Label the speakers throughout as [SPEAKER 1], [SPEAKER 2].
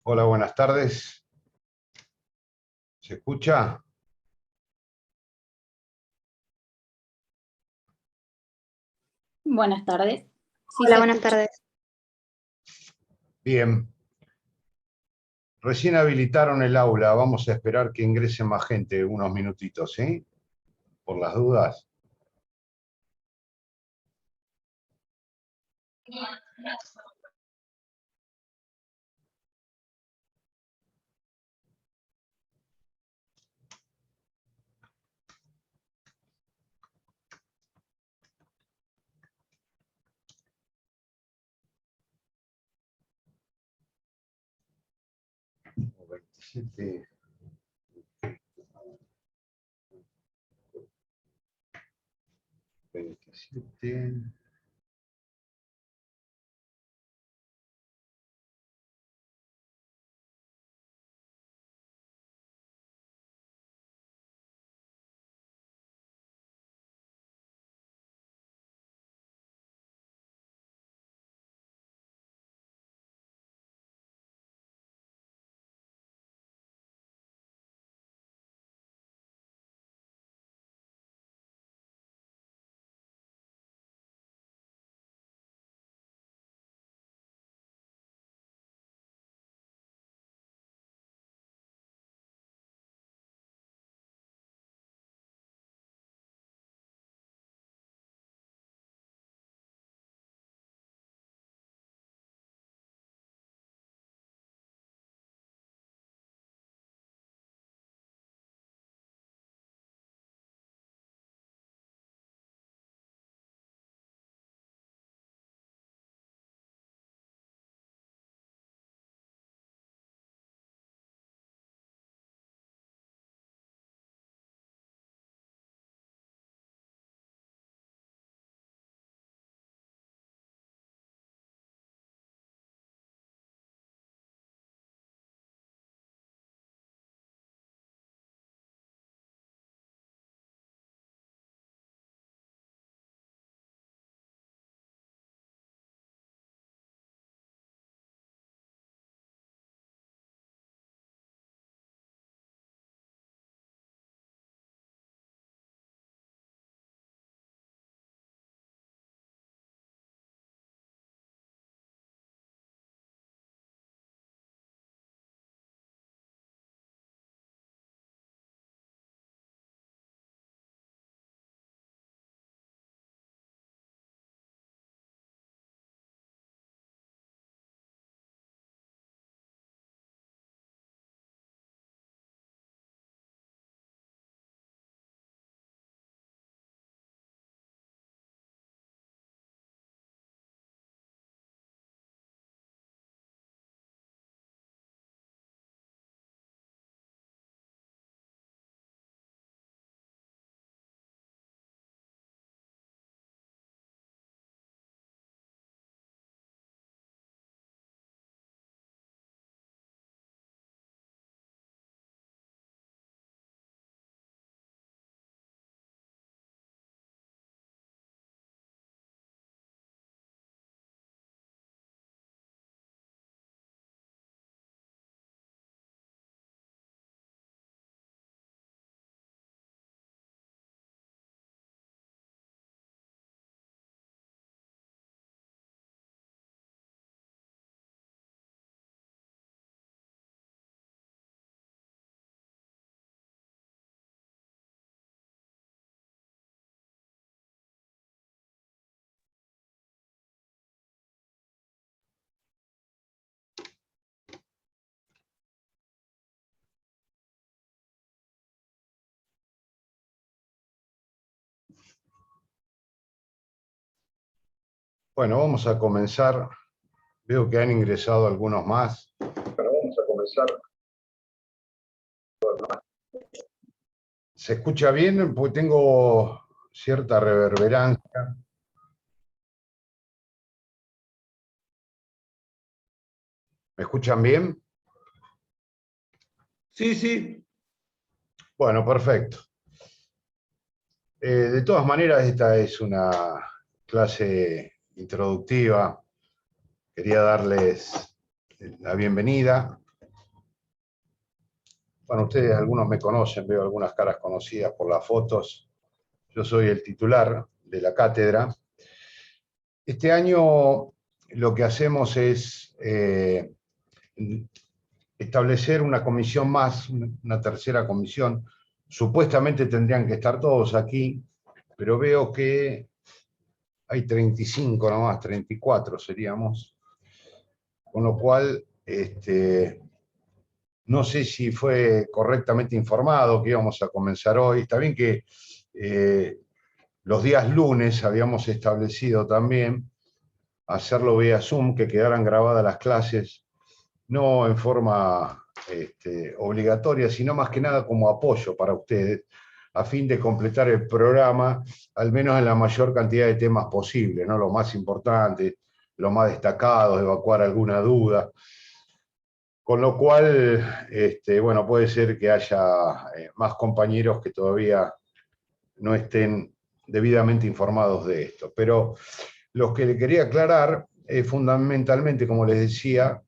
[SPEAKER 1] Hola, buenas tardes. ¿Se escucha?
[SPEAKER 2] Buenas tardes. Sí,
[SPEAKER 3] Hola,
[SPEAKER 2] se
[SPEAKER 3] buenas
[SPEAKER 2] escucha.
[SPEAKER 3] tardes.
[SPEAKER 1] Bien. Recién habilitaron el aula. Vamos a esperar que ingrese más gente, unos minutitos, ¿sí? Por las dudas. O 27. 27. Bueno, vamos a comenzar. Veo que han ingresado algunos más. Pero vamos a comenzar. ¿Se escucha bien? Porque tengo cierta reverberancia. ¿Me escuchan bien?
[SPEAKER 3] Sí, sí.
[SPEAKER 1] Bueno, perfecto. De todas maneras, esta es una clase introductiva. Quería darles la bienvenida. Bueno, ustedes algunos me conocen, veo algunas caras conocidas por las fotos. Yo soy el titular de la cátedra. Este año lo que hacemos es establecer una comisión más, una tercera comisión. Supuestamente tendrían que estar todos aquí, pero veo que hay 35 nomás, 34 seríamos. Con lo cual, no sé si fue correctamente informado que íbamos a comenzar hoy. Está bien que los días lunes habíamos establecido también hacerlo vía Zoom, que quedaran grabadas las clases, no en forma obligatoria, sino más que nada como apoyo para ustedes, a fin de completar el programa, al menos en la mayor cantidad de temas posible, ¿no? Los más importantes, los más destacados, evacuar alguna duda. Con lo cual, bueno, puede ser que haya más compañeros que todavía no estén debidamente informados de esto. Pero los que le quería aclarar es fundamentalmente, como les decía,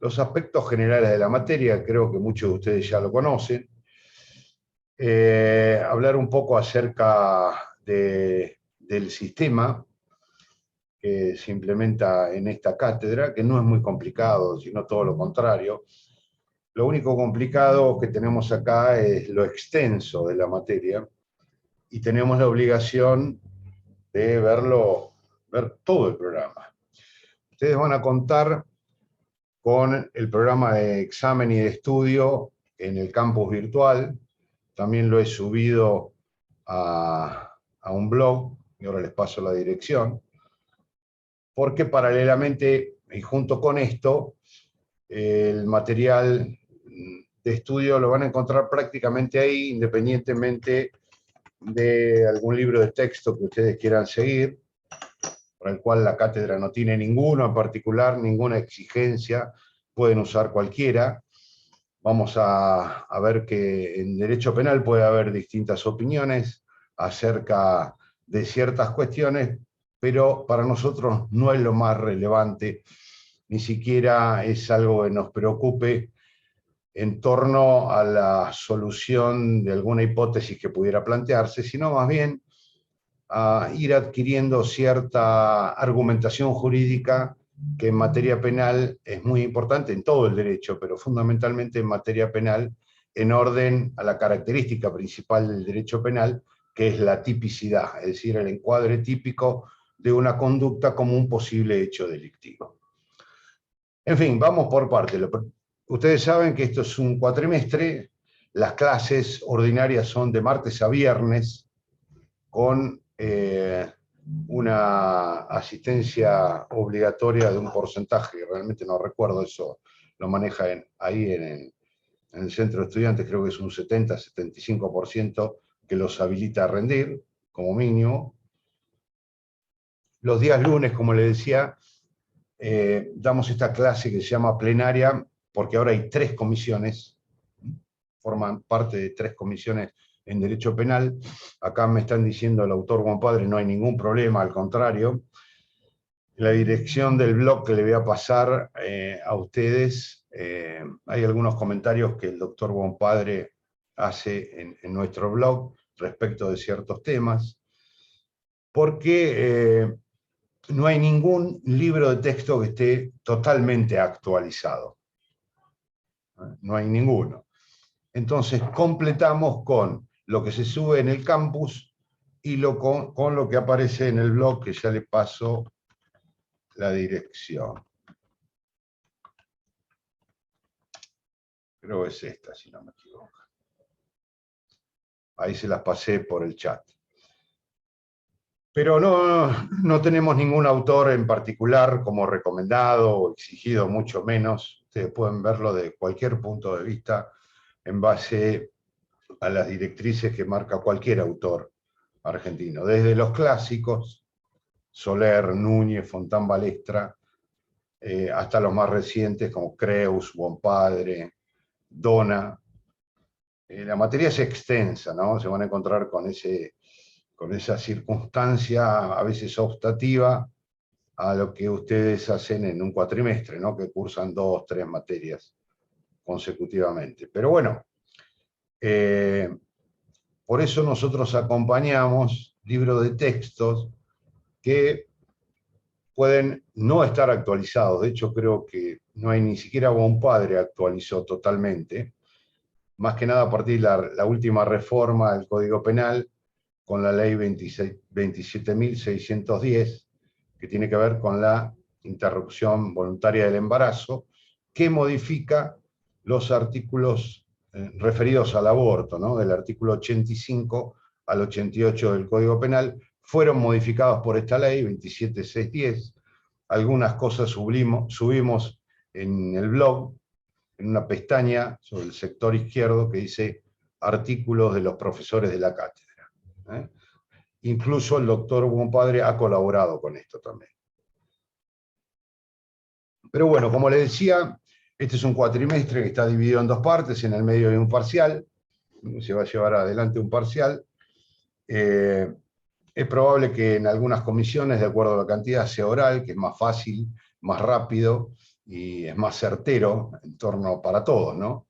[SPEAKER 1] los aspectos generales de la materia, creo que muchos de ustedes ya lo conocen. Hablar un poco acerca del sistema que se implementa en esta cátedra, que no es muy complicado, sino todo lo contrario. Lo único complicado que tenemos acá es lo extenso de la materia y tenemos la obligación de ver todo el programa. Ustedes van a contar con el programa de examen y de estudio en el campus virtual. También lo he subido a un blog, y ahora les paso la dirección, porque paralelamente y junto con esto, el material de estudio lo van a encontrar prácticamente ahí, independientemente de algún libro de texto que ustedes quieran seguir, para el cual la cátedra no tiene ninguno en particular, ninguna exigencia, pueden usar cualquiera. Vamos a ver que en derecho penal puede haber distintas opiniones acerca de ciertas cuestiones, pero para nosotros no es lo más relevante, ni siquiera es algo que nos preocupe en torno a la solución de alguna hipótesis que pudiera plantearse, sino más bien a ir adquiriendo cierta argumentación jurídica que en materia penal es muy importante en todo el derecho, pero fundamentalmente en materia penal, en orden a la característica principal del derecho penal, que es la tipicidad, es decir, el encuadre típico de una conducta como un posible hecho delictivo. En fin, vamos por partes. Ustedes saben que esto es un cuatrimestre, las clases ordinarias son de martes a viernes, con una asistencia obligatoria de un porcentaje, realmente no recuerdo eso, lo maneja ahí en el centro de estudiantes, creo que es un 70-75% que los habilita a rendir, como mínimo. Los días lunes, como les decía, damos esta clase que se llama plenaria, porque ahora hay 3 comisiones, forman parte de 3 comisiones en Derecho Penal. Acá me están diciendo el autor Bonpadre, no hay ningún problema, al contrario. La dirección del blog que le voy a pasar a ustedes, hay algunos comentarios que el doctor Bonpadre hace en nuestro blog respecto de ciertos temas, porque no hay ningún libro de texto que esté totalmente actualizado. No hay ninguno. Entonces completamos con lo que se sube en el campus y con lo que aparece en el blog, que ya le paso la dirección. Creo que es esta, si no me equivoco. Ahí se las pasé por el chat. Pero no tenemos ningún autor en particular como recomendado o exigido, mucho menos. Ustedes pueden verlo de cualquier punto de vista en base a las directrices que marca cualquier autor argentino, desde los clásicos, Soler, Núñez, Fontán Balestra, hasta los más recientes como Creus, Bonpadre, Dona. La materia es extensa, ¿no? Se van a encontrar con esa circunstancia a veces optativa a lo que ustedes hacen en un cuatrimestre, ¿no? Que cursan 2, 3 materias consecutivamente. Pero bueno, por eso nosotros acompañamos libros de textos que pueden no estar actualizados. De hecho, creo que no hay ni siquiera Bonpadre actualizó totalmente, más que nada a partir de la última reforma del Código Penal con la ley 27.610, que tiene que ver con la interrupción voluntaria del embarazo, que modifica los artículos referidos al aborto, ¿no? Del artículo 85 al 88 del Código Penal, fueron modificados por esta ley 27.610. Algunas cosas subimos en el blog, en una pestaña sobre el sector izquierdo que dice artículos de los profesores de la cátedra. Incluso el doctor Bonpadre ha colaborado con esto también. Pero bueno, como les decía, este es un cuatrimestre que está dividido en 2 partes, en el medio hay un parcial, se va a llevar adelante un parcial. Es probable que en algunas comisiones, de acuerdo a la cantidad, sea oral, que es más fácil, más rápido y es más certero en torno para todos, ¿no?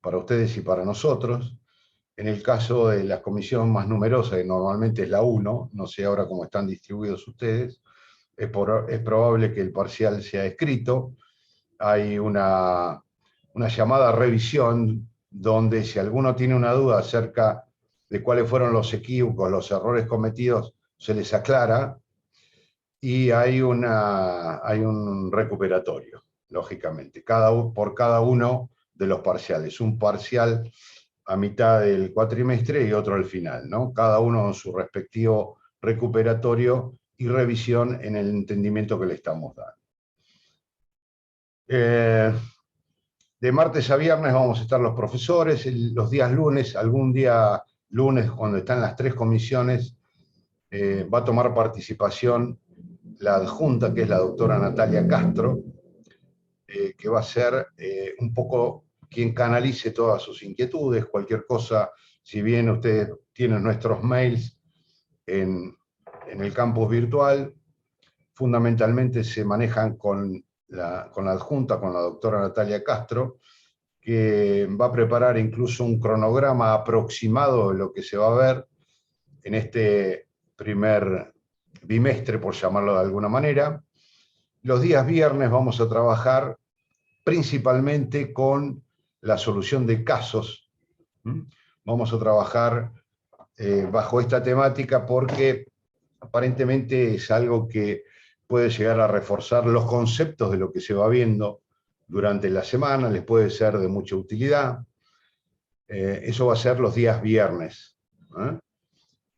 [SPEAKER 1] Para ustedes y para nosotros. En el caso de la comisión más numerosa, que normalmente es la 1, no sé ahora cómo están distribuidos ustedes, es probable que el parcial sea escrito. Hay una llamada revisión donde si alguno tiene una duda acerca de cuáles fueron los equívocos, los errores cometidos, se les aclara, y hay un recuperatorio, lógicamente, por cada uno de los parciales. Un parcial a mitad del cuatrimestre y otro al final, ¿no? Cada uno en su respectivo recuperatorio y revisión en el entendimiento que le estamos dando. De martes a viernes vamos a estar los profesores, los días lunes, algún día lunes cuando están las 3 comisiones, va a tomar participación la adjunta, que es la doctora Natalia Castro, que va a ser un poco quien canalice todas sus inquietudes, cualquier cosa, si bien ustedes tienen nuestros mails en el campus virtual, fundamentalmente se manejan con la adjunta, con la doctora Natalia Castro, que va a preparar incluso un cronograma aproximado de lo que se va a ver en este primer bimestre, por llamarlo de alguna manera. Los días viernes vamos a trabajar principalmente con la solución de casos. Vamos a trabajar bajo esta temática porque aparentemente es algo que puede llegar a reforzar los conceptos de lo que se va viendo durante la semana, les puede ser de mucha utilidad. Eso va a ser los días viernes.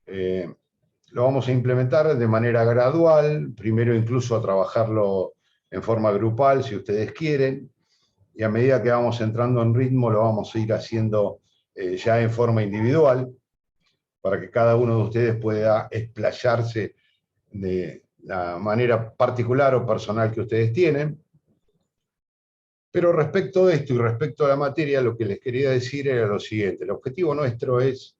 [SPEAKER 1] Lo vamos a implementar de manera gradual, primero incluso a trabajarlo en forma grupal, si ustedes quieren, y a medida que vamos entrando en ritmo lo vamos a ir haciendo ya en forma individual, para que cada uno de ustedes pueda explayarse de la manera particular o personal que ustedes tienen. Pero respecto de esto y respecto a la materia, lo que les quería decir era lo siguiente. El objetivo nuestro es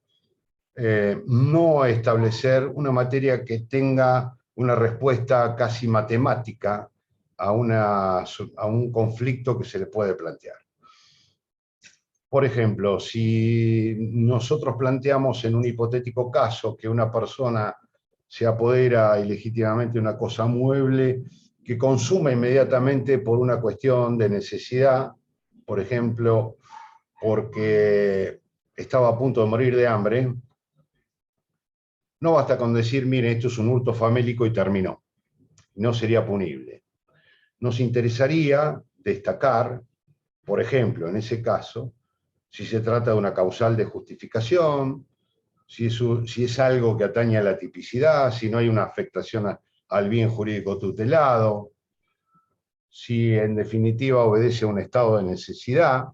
[SPEAKER 1] no establecer una materia que tenga una respuesta casi matemática a un conflicto que se le puede plantear. Por ejemplo, si nosotros planteamos en un hipotético caso que una persona se apodera ilegítimamente de una cosa mueble que consume inmediatamente por una cuestión de necesidad, por ejemplo, porque estaba a punto de morir de hambre, no basta con decir, mire, esto es un hurto famélico y terminó. No sería punible. Nos interesaría destacar, por ejemplo, en ese caso, si se trata de una causal de justificación, si es algo que atañe a la tipicidad, si no hay una afectación al bien jurídico tutelado, si en definitiva obedece a un estado de necesidad,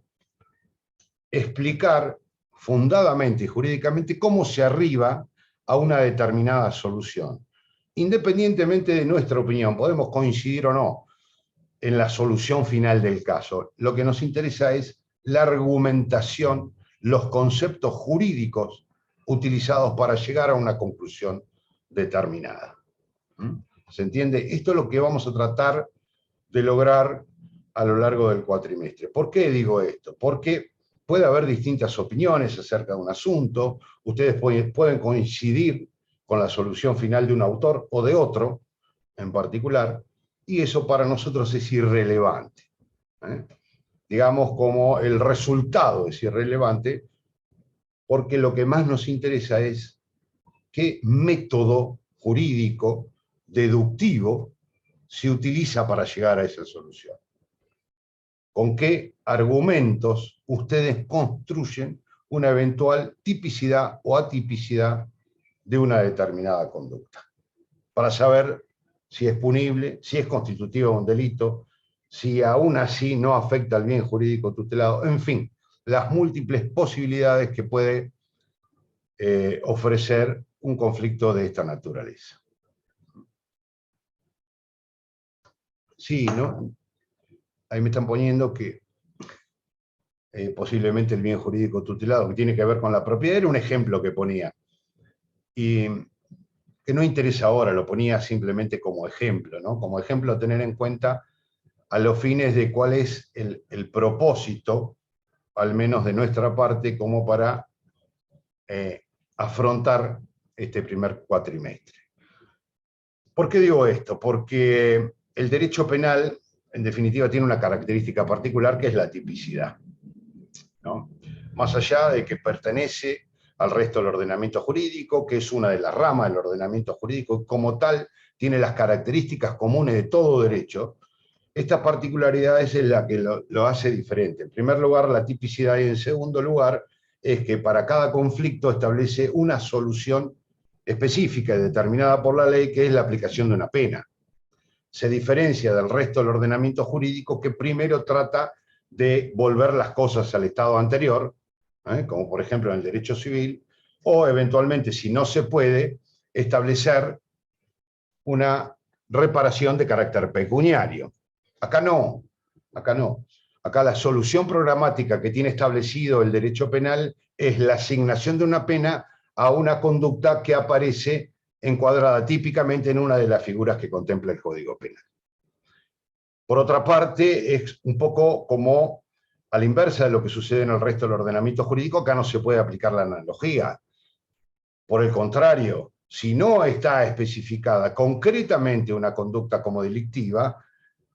[SPEAKER 1] explicar fundadamente y jurídicamente cómo se arriba a una determinada solución. Independientemente de nuestra opinión, podemos coincidir o no en la solución final del caso. Lo que nos interesa es la argumentación, los conceptos jurídicos utilizados para llegar a una conclusión determinada. ¿Se entiende? Esto es lo que vamos a tratar de lograr a lo largo del cuatrimestre. ¿Por qué digo esto? Porque puede haber distintas opiniones acerca de un asunto, ustedes pueden coincidir con la solución final de un autor o de otro en particular, y eso para nosotros es irrelevante. Digamos, como el resultado es irrelevante, porque lo que más nos interesa es qué método jurídico deductivo se utiliza para llegar a esa solución. ¿Con qué argumentos ustedes construyen una eventual tipicidad o atipicidad de una determinada conducta? Para saber si es punible, si es constitutivo de un delito, si aún así no afecta al bien jurídico tutelado, en fin, las múltiples posibilidades que puede ofrecer un conflicto de esta naturaleza. Sí, ¿no? Ahí me están poniendo que posiblemente el bien jurídico tutelado, que tiene que ver con la propiedad, era un ejemplo que ponía. Y que no interesa ahora, lo ponía simplemente como ejemplo, ¿no? Como ejemplo a tener en cuenta a los fines de cuál es el propósito, al menos de nuestra parte, como para afrontar este primer cuatrimestre. ¿Por qué digo esto? Porque el derecho penal, en definitiva, tiene una característica particular que es la tipicidad, ¿no? Más allá de que pertenece al resto del ordenamiento jurídico, que es una de las ramas del ordenamiento jurídico, como tal, tiene las características comunes de todo derecho. Esta particularidad es la que lo hace diferente. En primer lugar, la tipicidad, y en segundo lugar, es que para cada conflicto establece una solución específica y determinada por la ley, que es la aplicación de una pena. Se diferencia del resto del ordenamiento jurídico, que primero trata de volver las cosas al estado anterior, como por ejemplo en el derecho civil, o eventualmente, si no se puede, establecer una reparación de carácter pecuniario. Acá no, acá no. Acá la solución programática que tiene establecido el derecho penal es la asignación de una pena a una conducta que aparece encuadrada típicamente en una de las figuras que contempla el Código Penal. Por otra parte, es un poco como a la inversa de lo que sucede en el resto del ordenamiento jurídico. Acá no se puede aplicar la analogía. Por el contrario, si no está especificada concretamente una conducta como delictiva,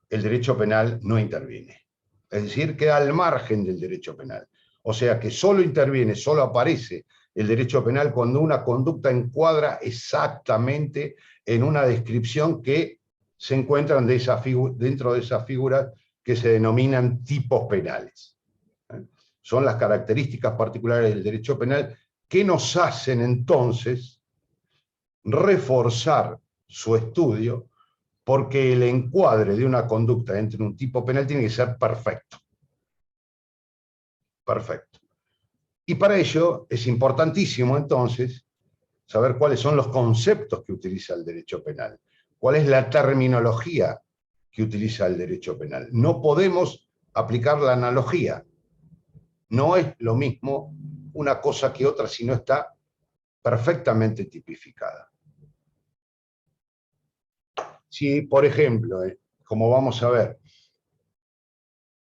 [SPEAKER 1] el derecho penal no interviene. Es decir, queda al margen del derecho penal. O sea que solo interviene, solo aparece el derecho penal cuando una conducta encuadra exactamente en una descripción que se encuentran dentro de esas figuras que se denominan tipos penales. Son las características particulares del derecho penal que nos hacen entonces reforzar su estudio, porque el encuadre de una conducta dentro de un tipo penal tiene que ser perfecto. Perfecto. Y para ello es importantísimo entonces saber cuáles son los conceptos que utiliza el derecho penal, cuál es la terminología que utiliza el derecho penal. No podemos aplicar la analogía. No es lo mismo una cosa que otra si no está perfectamente tipificada. Si, por ejemplo, como vamos a ver,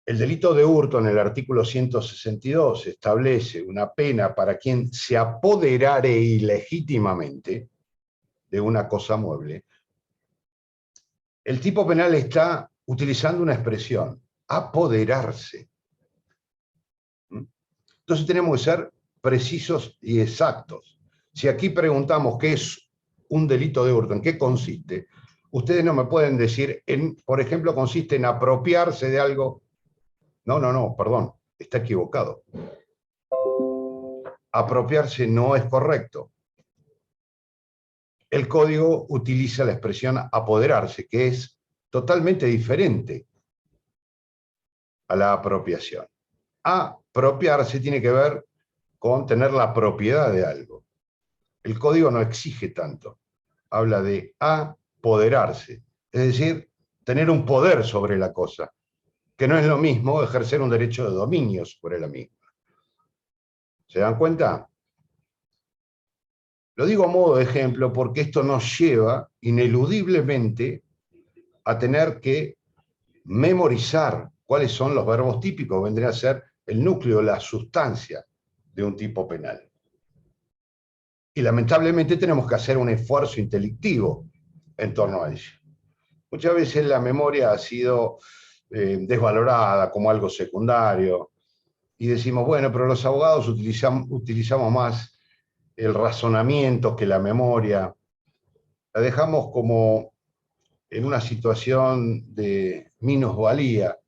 [SPEAKER 1] el delito de hurto en el artículo 162 establece una pena para quien se apoderare ilegítimamente de una cosa mueble, el tipo penal está utilizando una expresión, apoderarse. Entonces tenemos que ser precisos y exactos. Si aquí preguntamos qué es un delito de hurto, ¿en qué consiste? Ustedes no me pueden decir, por ejemplo, consiste en apropiarse de algo. No, perdón, está equivocado. apropiarse no es correcto. El código utiliza la expresión apoderarse, que es totalmente diferente a la apropiación. Apropiarse tiene que ver con tener la propiedad de algo. El código no exige tanto. Habla de apoderarse, es decir, tener un poder sobre la cosa, que no es lo mismo ejercer un derecho de dominio sobre la misma. ¿Se dan cuenta? Lo digo a modo de ejemplo porque esto nos lleva ineludiblemente a tener que memorizar cuáles son los verbos típicos, vendría a ser el núcleo, la sustancia de un tipo penal. Y lamentablemente tenemos que hacer un esfuerzo intelectivo en torno a ello. Muchas veces la memoria ha sido desvalorada como algo secundario, y decimos, bueno, pero los abogados utilizamos más el razonamiento que la memoria. La dejamos como en una situación de minusvalía,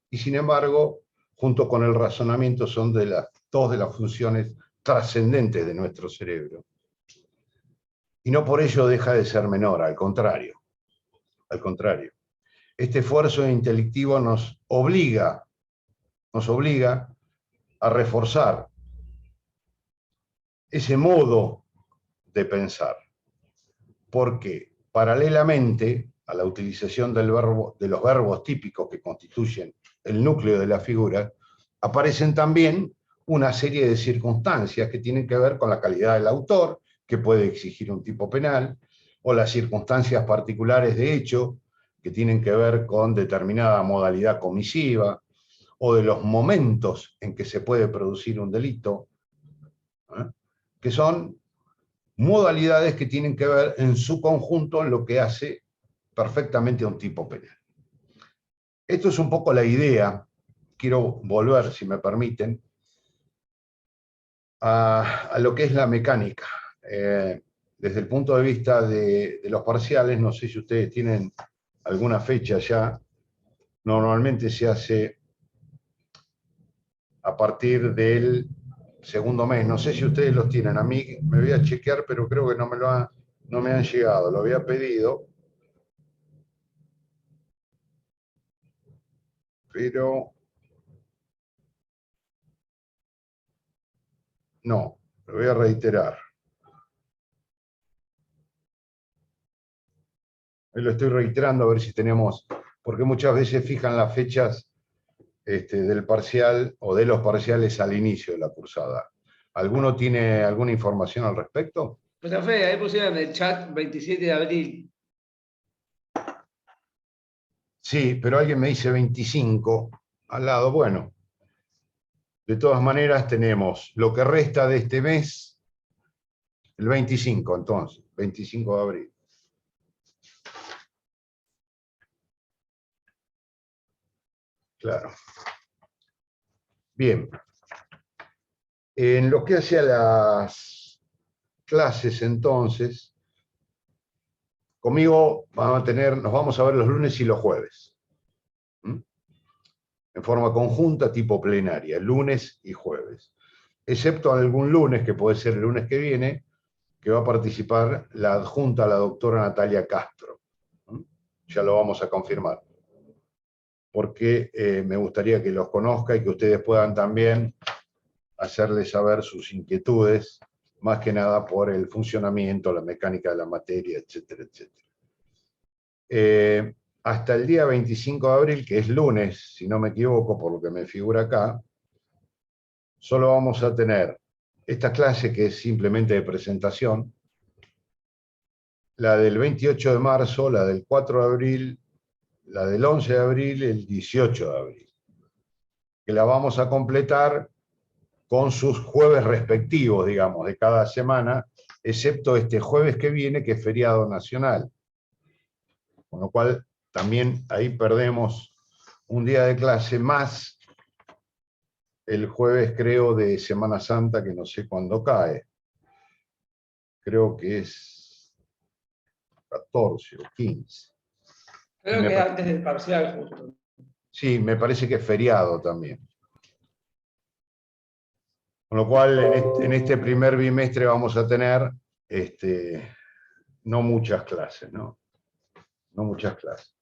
[SPEAKER 1] y sin embargo, junto con el razonamiento son dos de las funciones trascendentes de nuestro cerebro. Y no por ello deja de ser menor, al contrario. Al contrario. Este esfuerzo intelectivo nos obliga a reforzar ese modo de pensar. Porque paralelamente a la utilización de los verbos típicos que constituyen el núcleo de la figura, aparecen también una serie de circunstancias que tienen que ver con la calidad del autor, que puede exigir un tipo penal, o las circunstancias particulares de hecho, que tienen que ver con determinada modalidad comisiva, o de los momentos en que se puede producir un delito, que son modalidades que tienen que ver en su conjunto en lo que hace perfectamente a un tipo penal. Esto es un poco la idea. Quiero volver, si me permiten, a lo que es la mecánica. Desde el punto de vista de los parciales, no sé si ustedes tienen alguna fecha ya, normalmente se hace a partir del segundo mes. No sé si ustedes los tienen. A mí me voy a chequear, pero creo que no me han llegado. Lo había pedido, pero no, lo voy a reiterar. Lo estoy reiterando a ver si tenemos, porque muchas veces fijan las fechas del parcial o de los parciales al inicio de la cursada. ¿Alguno tiene alguna información al respecto?
[SPEAKER 3] Profe, ahí pusieron en el chat 27 de abril.
[SPEAKER 1] Sí, pero alguien me dice 25 al lado. Bueno, de todas maneras tenemos lo que resta de este mes, el 25 entonces, 25 de abril. Claro. Bien. En lo que hace a las clases entonces, conmigo nos vamos a ver los lunes y los jueves. En forma conjunta, tipo plenaria, lunes y jueves. Excepto algún lunes, que puede ser el lunes que viene, que va a participar la adjunta, la doctora Natalia Castro. Ya lo vamos a confirmar. Porque me gustaría que los conozca y que ustedes puedan también hacerles saber sus inquietudes, más que nada por el funcionamiento, la mecánica de la materia, etcétera, etcétera. Hasta el día 25 de abril, que es lunes, si no me equivoco, por lo que me figura acá, solo vamos a tener esta clase que es simplemente de presentación, la del 28 de marzo, la del 4 de abril, la del 11 de abril y el 18 de abril, que la vamos a completar con sus jueves respectivos, digamos, de cada semana, excepto este jueves que viene, que es feriado nacional. Con lo cual, también ahí perdemos un día de clase más el jueves, creo, de Semana Santa, que no sé cuándo cae. Creo que es 14 o 15.
[SPEAKER 3] Creo que es antes del parcial, justo.
[SPEAKER 1] Sí, me parece que es feriado también. Con lo cual, en este primer bimestre vamos a tener no muchas clases, ¿no? No muchas clases.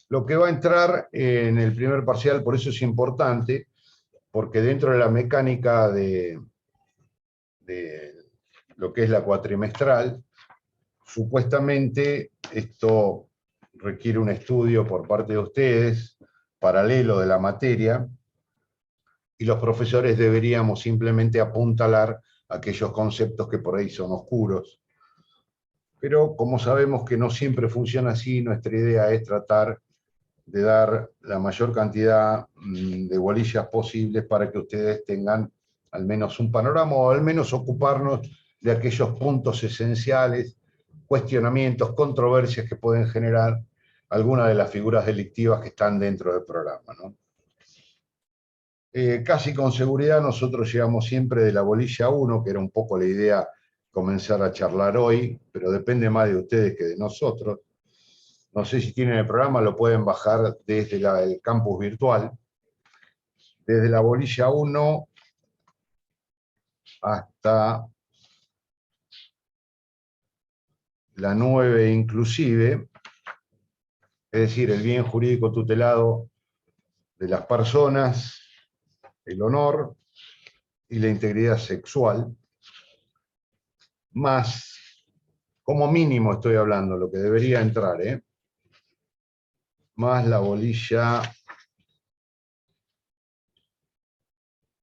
[SPEAKER 1] Lo que va a entrar en el primer parcial, por eso es importante, porque dentro de la mecánica de lo que es la cuatrimestral, supuestamente esto requiere un estudio por parte de ustedes, paralelo de la materia, y los profesores deberíamos simplemente apuntalar aquellos conceptos que por ahí son oscuros. Pero como sabemos que no siempre funciona así, nuestra idea es tratar de dar la mayor cantidad de bolillas posibles para que ustedes tengan al menos un panorama, o al menos ocuparnos de aquellos puntos esenciales, cuestionamientos, controversias que pueden generar algunas de las figuras delictivas que están dentro del programa, ¿no? Casi con seguridad nosotros llegamos siempre de la bolilla 1, que era un poco la idea comenzar a charlar hoy, pero depende más de ustedes que de nosotros. No sé si tienen el programa, lo pueden bajar desde el campus virtual. Desde la bolilla 1 hasta la 9 inclusive, es decir, el bien jurídico tutelado de las personas, el honor y la integridad sexual, más, como mínimo estoy hablando, lo que debería entrar, más la bolilla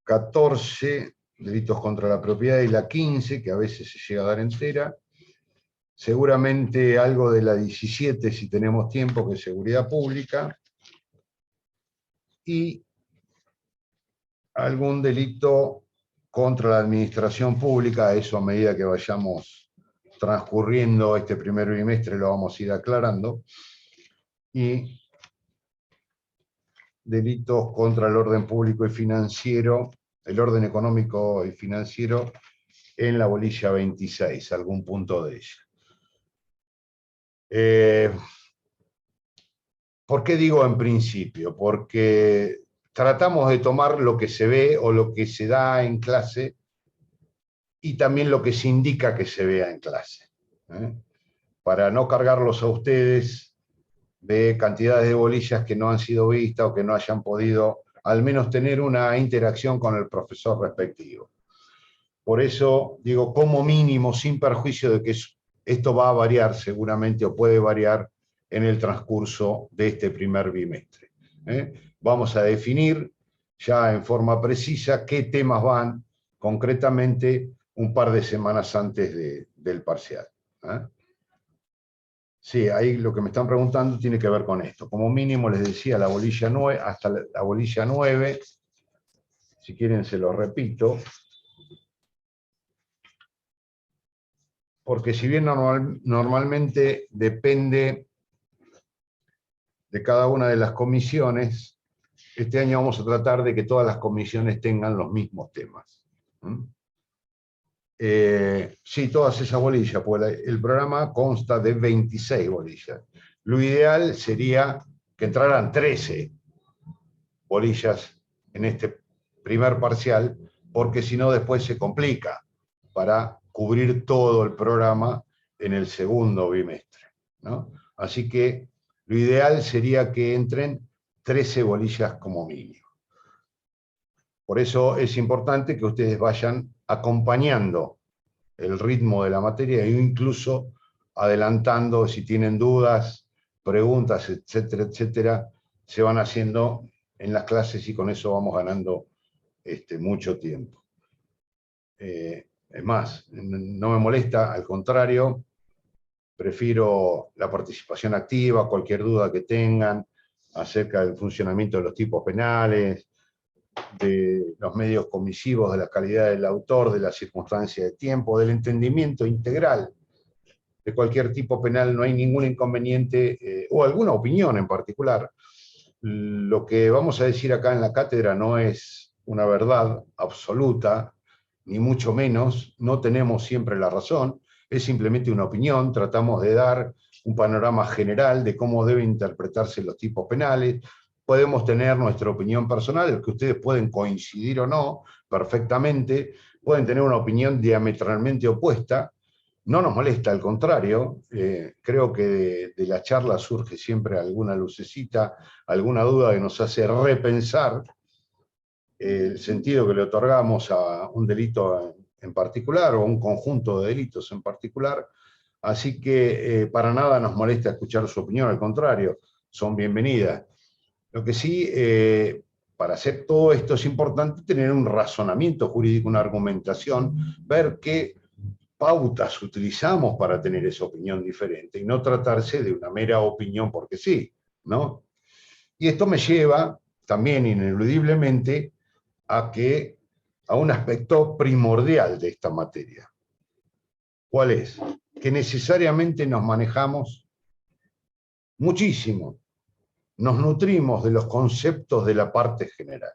[SPEAKER 1] 14, delitos contra la propiedad, y la 15, que a veces se llega a dar entera, seguramente algo de la 17 si tenemos tiempo, que es seguridad pública, y algún delito contra la administración pública. Eso a medida que vayamos transcurriendo este primer bimestre lo vamos a ir aclarando, y delitos contra el orden público y financiero, el orden económico y financiero, en la bolilla 26, algún punto de ella. ¿Por qué digo en principio? Porque tratamos de tomar lo que se ve o lo que se da en clase y también lo que se indica que se vea en clase, para no cargarlos a ustedes de cantidades de bolillas que no han sido vistas o que no hayan podido al menos tener una interacción con el profesor respectivo. Por eso digo, como mínimo, sin perjuicio de que esto va a variar seguramente, o puede variar en el transcurso de este primer bimestre. Vamos a definir ya en forma precisa qué temas van concretamente un par de semanas antes del parcial. Sí, ahí lo que me están preguntando tiene que ver con esto. Como mínimo les decía la bolilla 9, hasta la bolilla 9, si quieren se lo repito, porque si bien normalmente depende de cada una de las comisiones, este año vamos a tratar de que todas las comisiones tengan los mismos temas. Sí, todas esas bolillas, pues el programa consta de 26 bolillas. Lo ideal sería que entraran 13 bolillas en este primer parcial, porque si no después se complica para cubrir todo el programa en el segundo bimestre, ¿no? Así que lo ideal sería que entren 13 bolillas como mínimo. Por eso es importante que ustedes vayan acompañando el ritmo de la materia e incluso adelantando, si tienen dudas, preguntas, etcétera, etcétera, se van haciendo en las clases y con eso vamos ganando mucho tiempo. Es más, no me molesta, al contrario, prefiero la participación activa, cualquier duda que tengan acerca del funcionamiento de los tipos penales, de los medios comisivos, de la calidad del autor, de la circunstancia de tiempo, del entendimiento integral de cualquier tipo penal, no hay ningún inconveniente, o alguna opinión en particular. Lo que vamos a decir acá en la cátedra no es una verdad absoluta, ni mucho menos, no tenemos siempre la razón, es simplemente una opinión, tratamos de dar un panorama general de cómo deben interpretarse los tipos penales, podemos tener nuestra opinión personal, que ustedes pueden coincidir o no perfectamente, pueden tener una opinión diametralmente opuesta, no nos molesta, al contrario, creo que de la charla surge siempre alguna lucecita, alguna duda que nos hace repensar el sentido que le otorgamos a un delito en particular o a un conjunto de delitos en particular. Así que para nada nos molesta escuchar su opinión, al contrario, son bienvenidas. Lo que sí, para hacer todo esto es importante tener un razonamiento jurídico, una argumentación, ver qué pautas utilizamos para tener esa opinión diferente y no tratarse de una mera opinión porque sí, ¿no? Y esto me lleva también ineludiblemente a un aspecto primordial de esta materia. ¿Cuál es? Que necesariamente nos manejamos muchísimo, nos nutrimos de los conceptos de la parte general.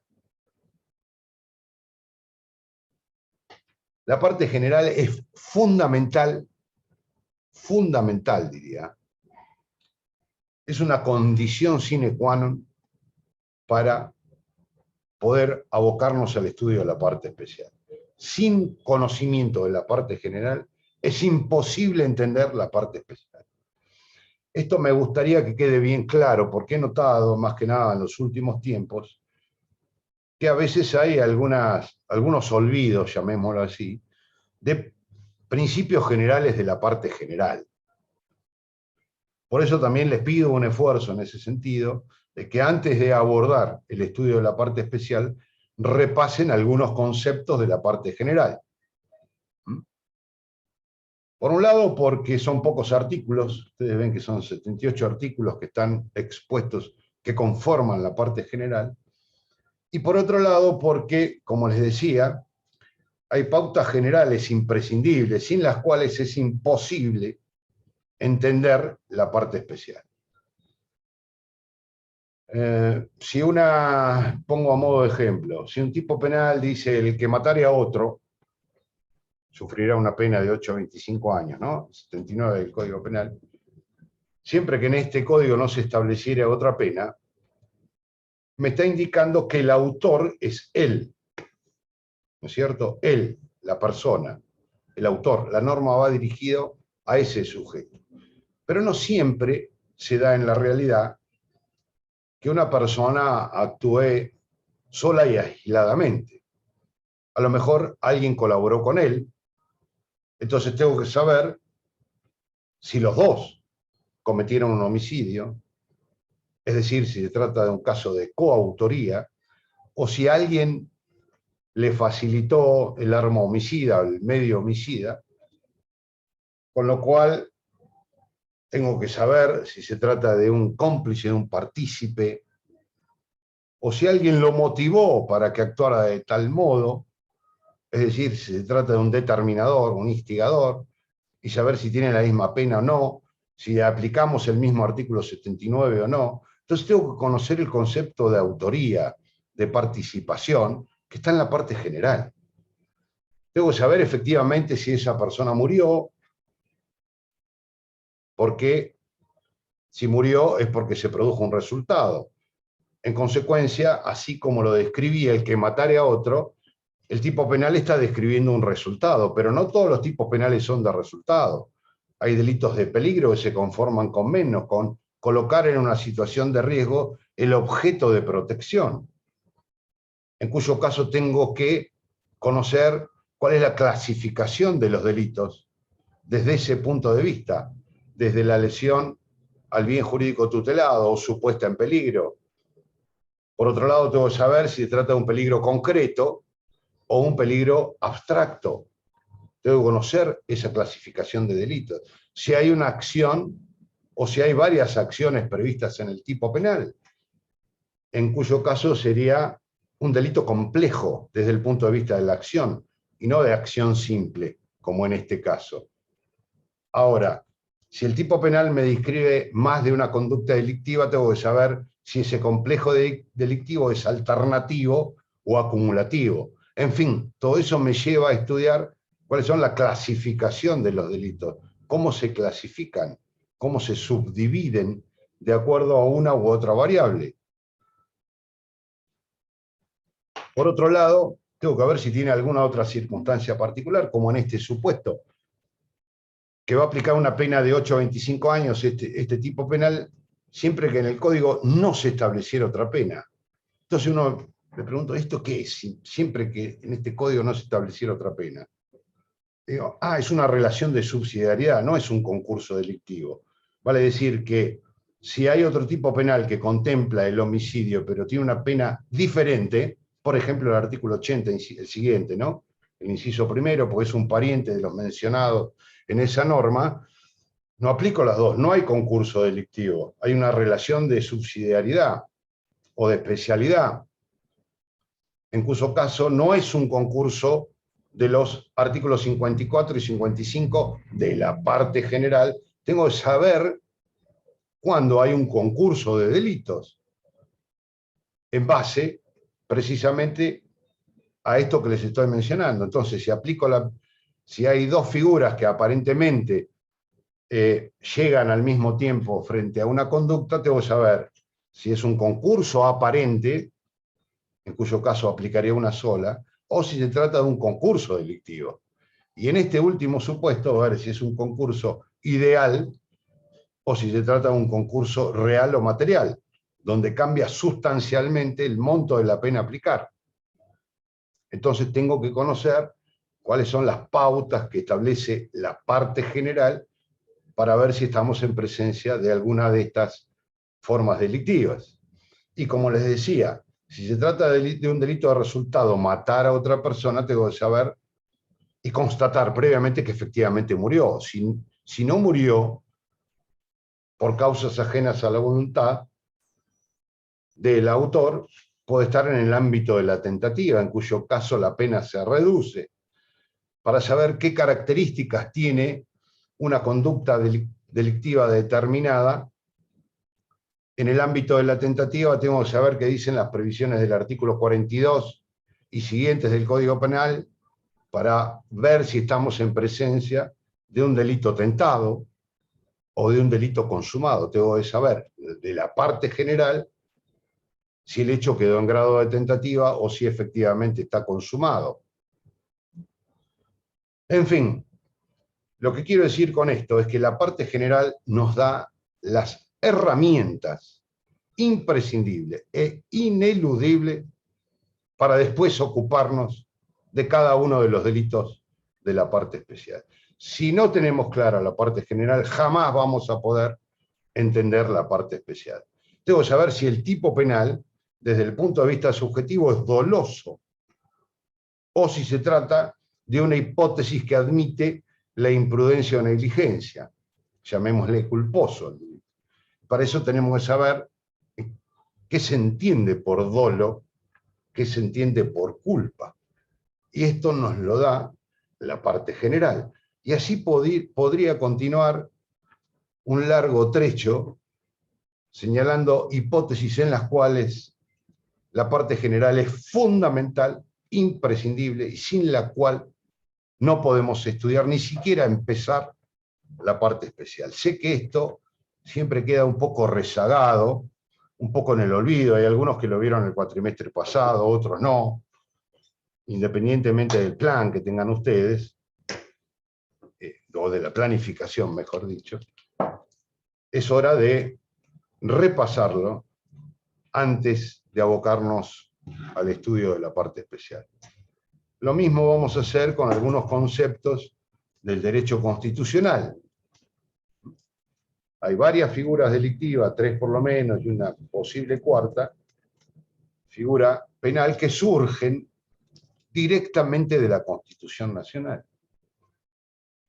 [SPEAKER 1] La parte general es fundamental, fundamental diría, es una condición sine qua non para poder abocarnos al estudio de la parte especial. Sin conocimiento de la parte general, es imposible entender la parte especial. Esto me gustaría que quede bien claro, porque he notado, más que nada en los últimos tiempos, que a veces hay algunos olvidos, llamémoslo así, de principios generales de la parte general. Por eso también les pido un esfuerzo en ese sentido, de que antes de abordar el estudio de la parte especial, repasen algunos conceptos de la parte general. Por un lado, porque son pocos artículos, ustedes ven que son 78 artículos que están expuestos, que conforman la parte general, y por otro lado, porque, como les decía, hay pautas generales imprescindibles, sin las cuales es imposible entender la parte especial. Pongo a modo de ejemplo, si un tipo penal dice el que matare a otro, sufrirá una pena de 8 a 25 años, ¿no? 79 del Código Penal. Siempre que en este código no se estableciera otra pena, me está indicando que el autor es él, ¿no es cierto? Él, la persona, el autor. La norma va dirigido a ese sujeto. Pero no siempre se da en la realidad que una persona actúe sola y aisladamente. A lo mejor alguien colaboró con él, entonces tengo que saber si los dos cometieron un homicidio, es decir, si se trata de un caso de coautoría, o si alguien le facilitó el arma homicida, el medio homicida, con lo cual tengo que saber si se trata de un cómplice, de un partícipe, o si alguien lo motivó para que actuara de tal modo, es decir, si se trata de un determinador, un instigador, y saber si tiene la misma pena o no, si aplicamos el mismo artículo 79 o no. Entonces tengo que conocer el concepto de autoría, de participación, que está en la parte general. Tengo que saber efectivamente si esa persona murió, porque si murió es porque se produjo un resultado. En consecuencia, así como lo describía el que matare a otro, el tipo penal está describiendo un resultado, pero no todos los tipos penales son de resultado. Hay delitos de peligro que se conforman con menos, con colocar en una situación de riesgo el objeto de protección, en cuyo caso tengo que conocer cuál es la clasificación de los delitos desde ese punto de vista, desde la lesión al bien jurídico tutelado o supuesta en peligro. Por otro lado, tengo que saber si se trata de un peligro concreto o un peligro abstracto. Tengo que conocer esa clasificación de delitos. Si hay una acción o si hay varias acciones previstas en el tipo penal, en cuyo caso sería un delito complejo desde el punto de vista de la acción y no de acción simple, como en este caso. Ahora, si el tipo penal me describe más de una conducta delictiva, tengo que saber si ese complejo delictivo es alternativo o acumulativo. En fin, todo eso me lleva a estudiar cuáles son la clasificación de los delitos, cómo se clasifican, cómo se subdividen de acuerdo a una u otra variable. Por otro lado, tengo que ver si tiene alguna otra circunstancia particular, como en este supuesto, que va a aplicar una pena de 8 a 25 años este tipo penal, siempre que en el código no se estableciera otra pena. Entonces uno le pregunto, ¿esto qué es? Siempre que en este código no se estableciera otra pena. Digo, es una relación de subsidiariedad, no es un concurso delictivo. Vale decir que si hay otro tipo penal que contempla el homicidio, pero tiene una pena diferente, por ejemplo el artículo 80, el siguiente, ¿no? El inciso primero, porque es un pariente de los mencionados en esa norma, no aplico las dos, no hay concurso delictivo, hay una relación de subsidiariedad o de especialidad, en cuyo caso no es un concurso de los artículos 54 y 55 de la parte general. Tengo que saber cuándo hay un concurso de delitos, en base precisamente a esto que les estoy mencionando. Entonces, si hay dos figuras que aparentemente llegan al mismo tiempo frente a una conducta, tengo que saber si es un concurso aparente, en cuyo caso aplicaría una sola, o si se trata de un concurso delictivo. Y en este último supuesto, a ver si es un concurso ideal o si se trata de un concurso real o material, donde cambia sustancialmente el monto de la pena a aplicar. Entonces tengo que conocer cuáles son las pautas que establece la parte general para ver si estamos en presencia de alguna de estas formas delictivas. Y como les decía, si se trata de un delito de resultado, matar a otra persona, tengo que saber y constatar previamente que efectivamente murió. Si no murió por causas ajenas a la voluntad del autor, puede estar en el ámbito de la tentativa, en cuyo caso la pena se reduce, para saber qué características tiene una conducta delictiva determinada. En el ámbito de la tentativa tengo que saber qué dicen las previsiones del artículo 42 y siguientes del Código Penal para ver si estamos en presencia de un delito tentado o de un delito consumado. Tengo que saber de la parte general si el hecho quedó en grado de tentativa o si efectivamente está consumado. En fin, lo que quiero decir con esto es que la parte general nos da las herramientas imprescindibles e ineludibles para después ocuparnos de cada uno de los delitos de la parte especial. Si no tenemos clara la parte general, jamás vamos a poder entender la parte especial. Tengo que saber si el tipo penal, desde el punto de vista subjetivo, es doloso, o si se trata de una hipótesis que admite la imprudencia o negligencia, llamémosle culposo. Para eso tenemos que saber qué se entiende por dolo, qué se entiende por culpa. Y esto nos lo da la parte general. Y así podría continuar un largo trecho señalando hipótesis en las cuales la parte general es fundamental, imprescindible, y sin la cual no podemos estudiar, ni siquiera empezar la parte especial. Sé que esto siempre queda un poco rezagado, un poco en el olvido. Hay algunos que lo vieron el cuatrimestre pasado, otros no. Independientemente del plan que tengan ustedes, o de la planificación, mejor dicho, es hora de repasarlo antes de abocarnos al estudio de la parte especial. Lo mismo vamos a hacer con algunos conceptos del derecho constitucional. Hay varias figuras delictivas, 3 por lo menos, y una posible cuarta figura penal que surgen directamente de la Constitución Nacional.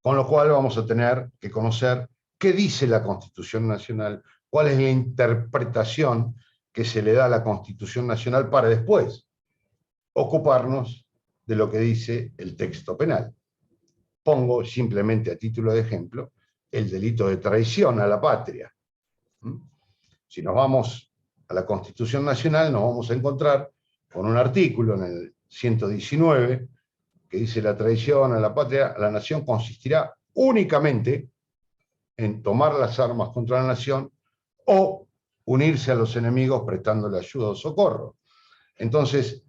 [SPEAKER 1] Con lo cual vamos a tener que conocer qué dice la Constitución Nacional, cuál es la interpretación que se le da a la Constitución Nacional para después ocuparnos de lo que dice el texto penal. Pongo simplemente a título de ejemplo el delito de traición a la patria. Si nos vamos a la Constitución Nacional, nos vamos a encontrar con un artículo en el 119 que dice: la traición a la patria, a la nación, consistirá únicamente en tomar las armas contra la nación o unirse a los enemigos prestándole ayuda o socorro. Entonces,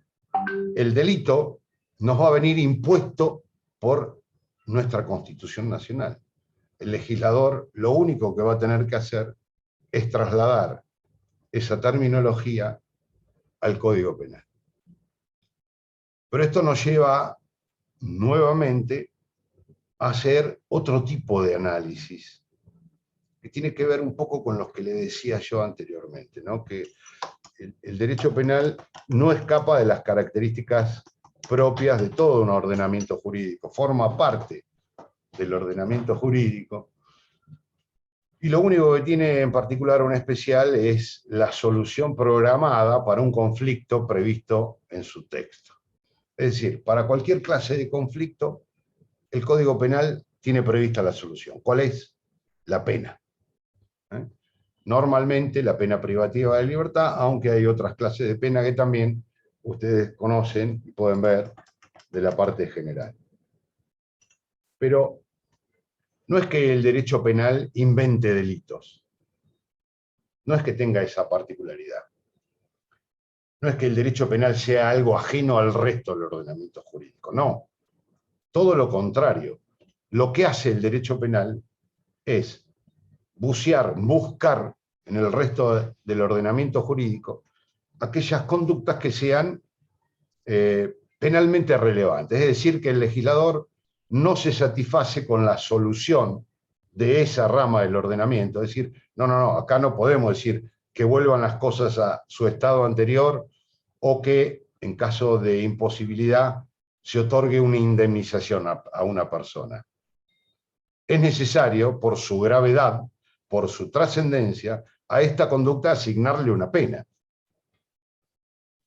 [SPEAKER 1] el delito nos va a venir impuesto por nuestra Constitución Nacional. El legislador lo único que va a tener que hacer es trasladar esa terminología al Código Penal. Pero esto nos lleva nuevamente a hacer otro tipo de análisis, que tiene que ver un poco con lo que le decía yo anteriormente, ¿no? Que el derecho penal no escapa de las características propias de todo un ordenamiento jurídico, forma parte del ordenamiento jurídico, y lo único que tiene en particular un especial es la solución programada para un conflicto previsto en su texto. Es decir, para cualquier clase de conflicto, el Código Penal tiene prevista la solución. ¿Cuál es? La pena. Normalmente la pena privativa de libertad, aunque hay otras clases de pena que también ustedes conocen y pueden ver de la parte general. Pero no es que el derecho penal invente delitos. No es que tenga esa particularidad. No es que el derecho penal sea algo ajeno al resto del ordenamiento jurídico. No. Todo lo contrario. Lo que hace el derecho penal es buscar en el resto del ordenamiento jurídico aquellas conductas que sean penalmente relevantes. Es decir, que el legislador no se satisface con la solución de esa rama del ordenamiento. Es decir, no, acá no podemos decir que vuelvan las cosas a su estado anterior o que, en caso de imposibilidad, se otorgue una indemnización a una persona. Es necesario, por su gravedad, por su trascendencia, a esta conducta asignarle una pena.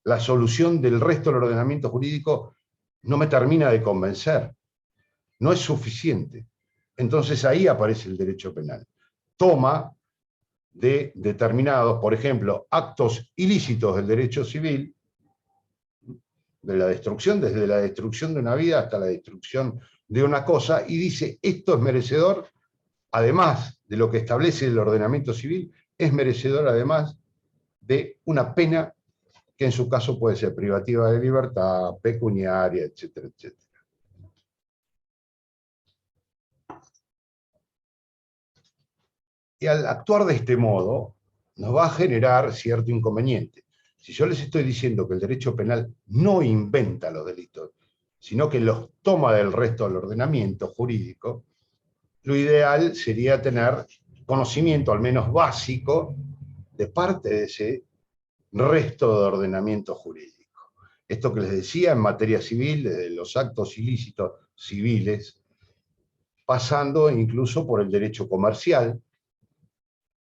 [SPEAKER 1] La solución del resto del ordenamiento jurídico no me termina de convencer. No es suficiente. Entonces ahí aparece el derecho penal. Toma de determinados, por ejemplo, actos ilícitos del derecho civil, de la destrucción, desde la destrucción de una vida hasta la destrucción de una cosa, y dice, esto es merecedor, además de lo que establece el ordenamiento civil, es merecedor además de una pena que en su caso puede ser privativa de libertad, pecuniaria, etcétera, etcétera. Y al actuar de este modo, nos va a generar cierto inconveniente. Si yo les estoy diciendo que el derecho penal no inventa los delitos, sino que los toma del resto del ordenamiento jurídico, lo ideal sería tener conocimiento, al menos básico, de parte de ese resto de ordenamiento jurídico. Esto que les decía en materia civil, desde los actos ilícitos civiles, pasando incluso por el derecho comercial.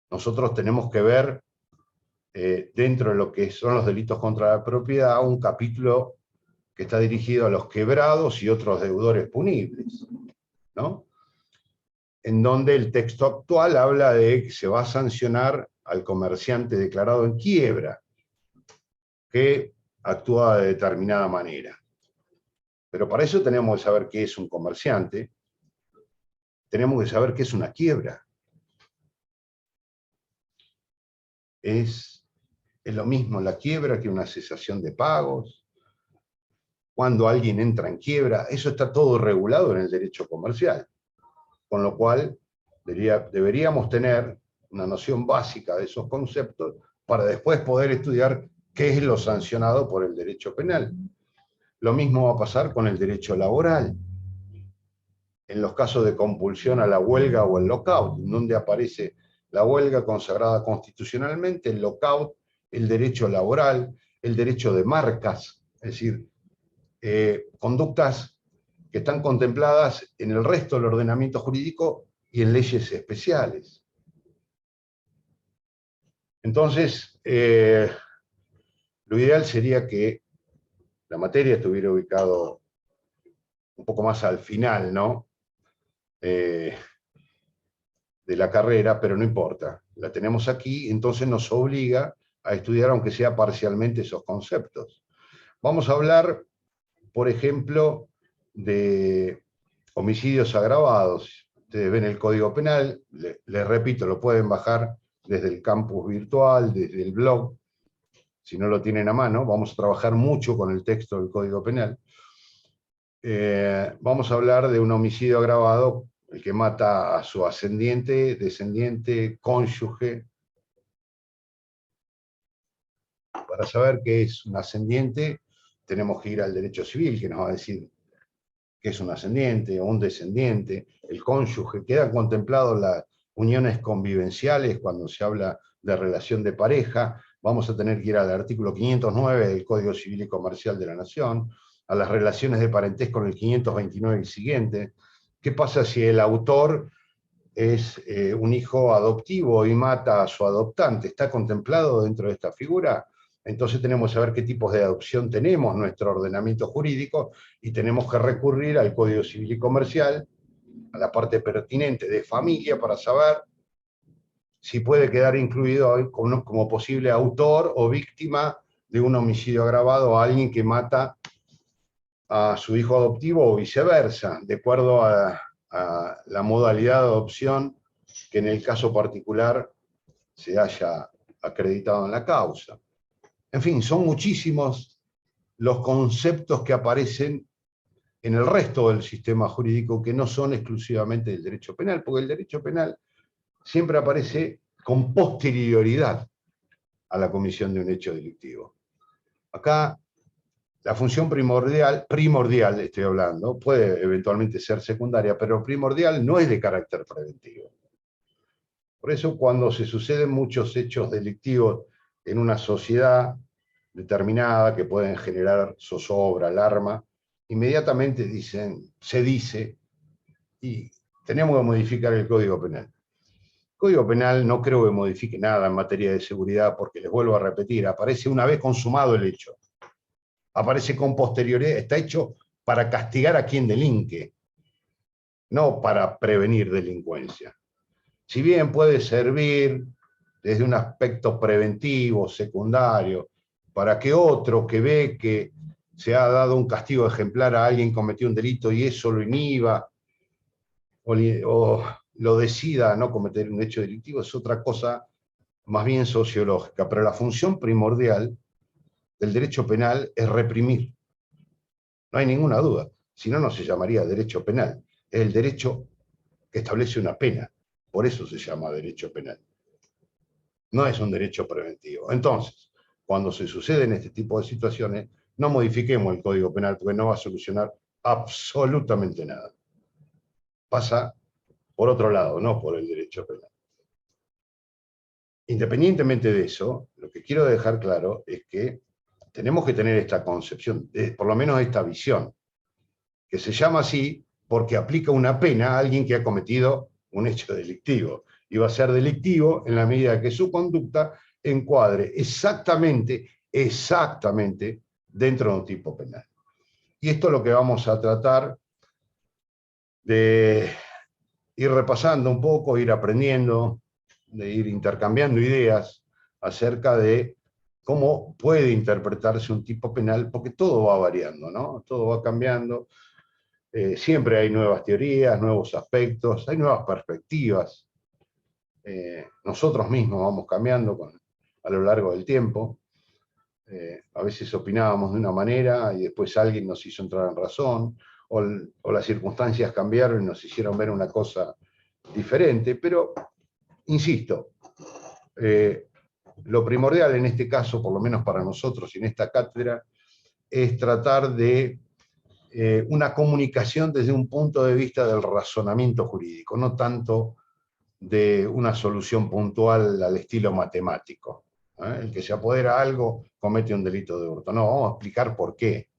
[SPEAKER 1] Nosotros tenemos que ver, dentro de lo que son los delitos contra la propiedad, un capítulo que está dirigido a los quebrados y otros deudores punibles, ¿no? En donde el texto actual habla de que se va a sancionar al comerciante declarado en quiebra, que actúa de determinada manera. Pero para eso tenemos que saber qué es un comerciante, tenemos que saber qué es una quiebra. Es lo mismo la quiebra que una cesación de pagos. Cuando alguien entra en quiebra, eso está todo regulado en el derecho comercial. Con lo cual, deberíamos tener una noción básica de esos conceptos para después poder estudiar qué es lo sancionado por el derecho penal. Lo mismo va a pasar con el derecho laboral. En los casos de compulsión a la huelga o el lockout, donde aparece la huelga consagrada constitucionalmente, el lockout, el derecho laboral, el derecho de marcas, es decir, conductas que están contempladas en el resto del ordenamiento jurídico y en leyes especiales. Entonces, lo ideal sería que la materia estuviera ubicado un poco más al final, ¿no? De la carrera, pero no importa. La tenemos aquí, entonces nos obliga a estudiar, aunque sea parcialmente, esos conceptos. Vamos a hablar, por ejemplo, de homicidios agravados. Ustedes ven el Código Penal, les repito, lo pueden bajar desde el campus virtual, desde el blog. si no lo tienen a mano, vamos a trabajar mucho con el texto del Código Penal. Vamos a hablar de un homicidio agravado, el que mata a su ascendiente, descendiente, cónyuge. Para saber qué es un ascendiente, tenemos que ir al derecho civil, que nos va a decir qué es un ascendiente o un descendiente. El cónyuge, quedan contemplados las uniones convivenciales cuando se habla de relación de pareja. Vamos a tener que ir al artículo 509 del Código Civil y Comercial de la Nación, a las relaciones de parentesco en el 529 y siguiente. ¿Qué pasa si el autor es un hijo adoptivo y mata a su adoptante? ¿Está contemplado dentro de esta figura? Entonces tenemos que saber qué tipos de adopción tenemos en nuestro ordenamiento jurídico y tenemos que recurrir al Código Civil y Comercial, a la parte pertinente de familia, para saber si puede quedar incluido como posible autor o víctima de un homicidio agravado o alguien que mata a su hijo adoptivo o viceversa, de acuerdo a la modalidad de adopción que en el caso particular se haya acreditado en la causa. En fin, son muchísimos los conceptos que aparecen en el resto del sistema jurídico que no son exclusivamente del derecho penal, porque el derecho penal siempre aparece con posterioridad a la comisión de un hecho delictivo. Acá la función primordial estoy hablando, puede eventualmente ser secundaria, pero primordial no es de carácter preventivo. Por eso cuando se suceden muchos hechos delictivos en una sociedad determinada que pueden generar zozobra, alarma, inmediatamente se dice, y tenemos que modificar el Código Penal. El Código Penal no creo que modifique nada en materia de seguridad, porque les vuelvo a repetir, aparece una vez consumado el hecho. Aparece con posterioridad, está hecho para castigar a quien delinque, no para prevenir delincuencia. Si bien puede servir desde un aspecto preventivo, secundario, para que otro que ve que se ha dado un castigo ejemplar a alguien que cometió un delito y eso lo inhiba o lo decida a no cometer un hecho delictivo, es otra cosa más bien sociológica. Pero la función primordial del derecho penal es reprimir. No hay ninguna duda. Si no, no se llamaría derecho penal. Es el derecho que establece una pena. Por eso se llama derecho penal. No es un derecho preventivo. Entonces, cuando se suceden este tipo de situaciones, no modifiquemos el Código Penal porque no va a solucionar absolutamente nada. Pasa por otro lado, no por el derecho penal. Independientemente de eso, lo que quiero dejar claro es que tenemos que tener esta concepción, por lo menos esta visión, que se llama así porque aplica una pena a alguien que ha cometido un hecho delictivo. Y va a ser delictivo en la medida que su conducta encuadre exactamente dentro de un tipo penal. Y esto es lo que vamos a tratar de ir repasando un poco, ir aprendiendo, de ir intercambiando ideas acerca de cómo puede interpretarse un tipo penal, porque todo va variando, ¿no? Todo va cambiando. Siempre hay nuevas teorías, nuevos aspectos, hay nuevas perspectivas. Nosotros mismos vamos cambiando a lo largo del tiempo. A veces opinábamos de una manera y después alguien nos hizo entrar en razón, o las circunstancias cambiaron y nos hicieron ver una cosa diferente, pero, insisto, lo primordial en este caso, por lo menos para nosotros y en esta cátedra, es tratar de una comunicación desde un punto de vista del razonamiento jurídico, no tanto de una solución puntual al estilo matemático. El que se apodera a algo comete un delito de hurto. No, vamos a explicar por qué.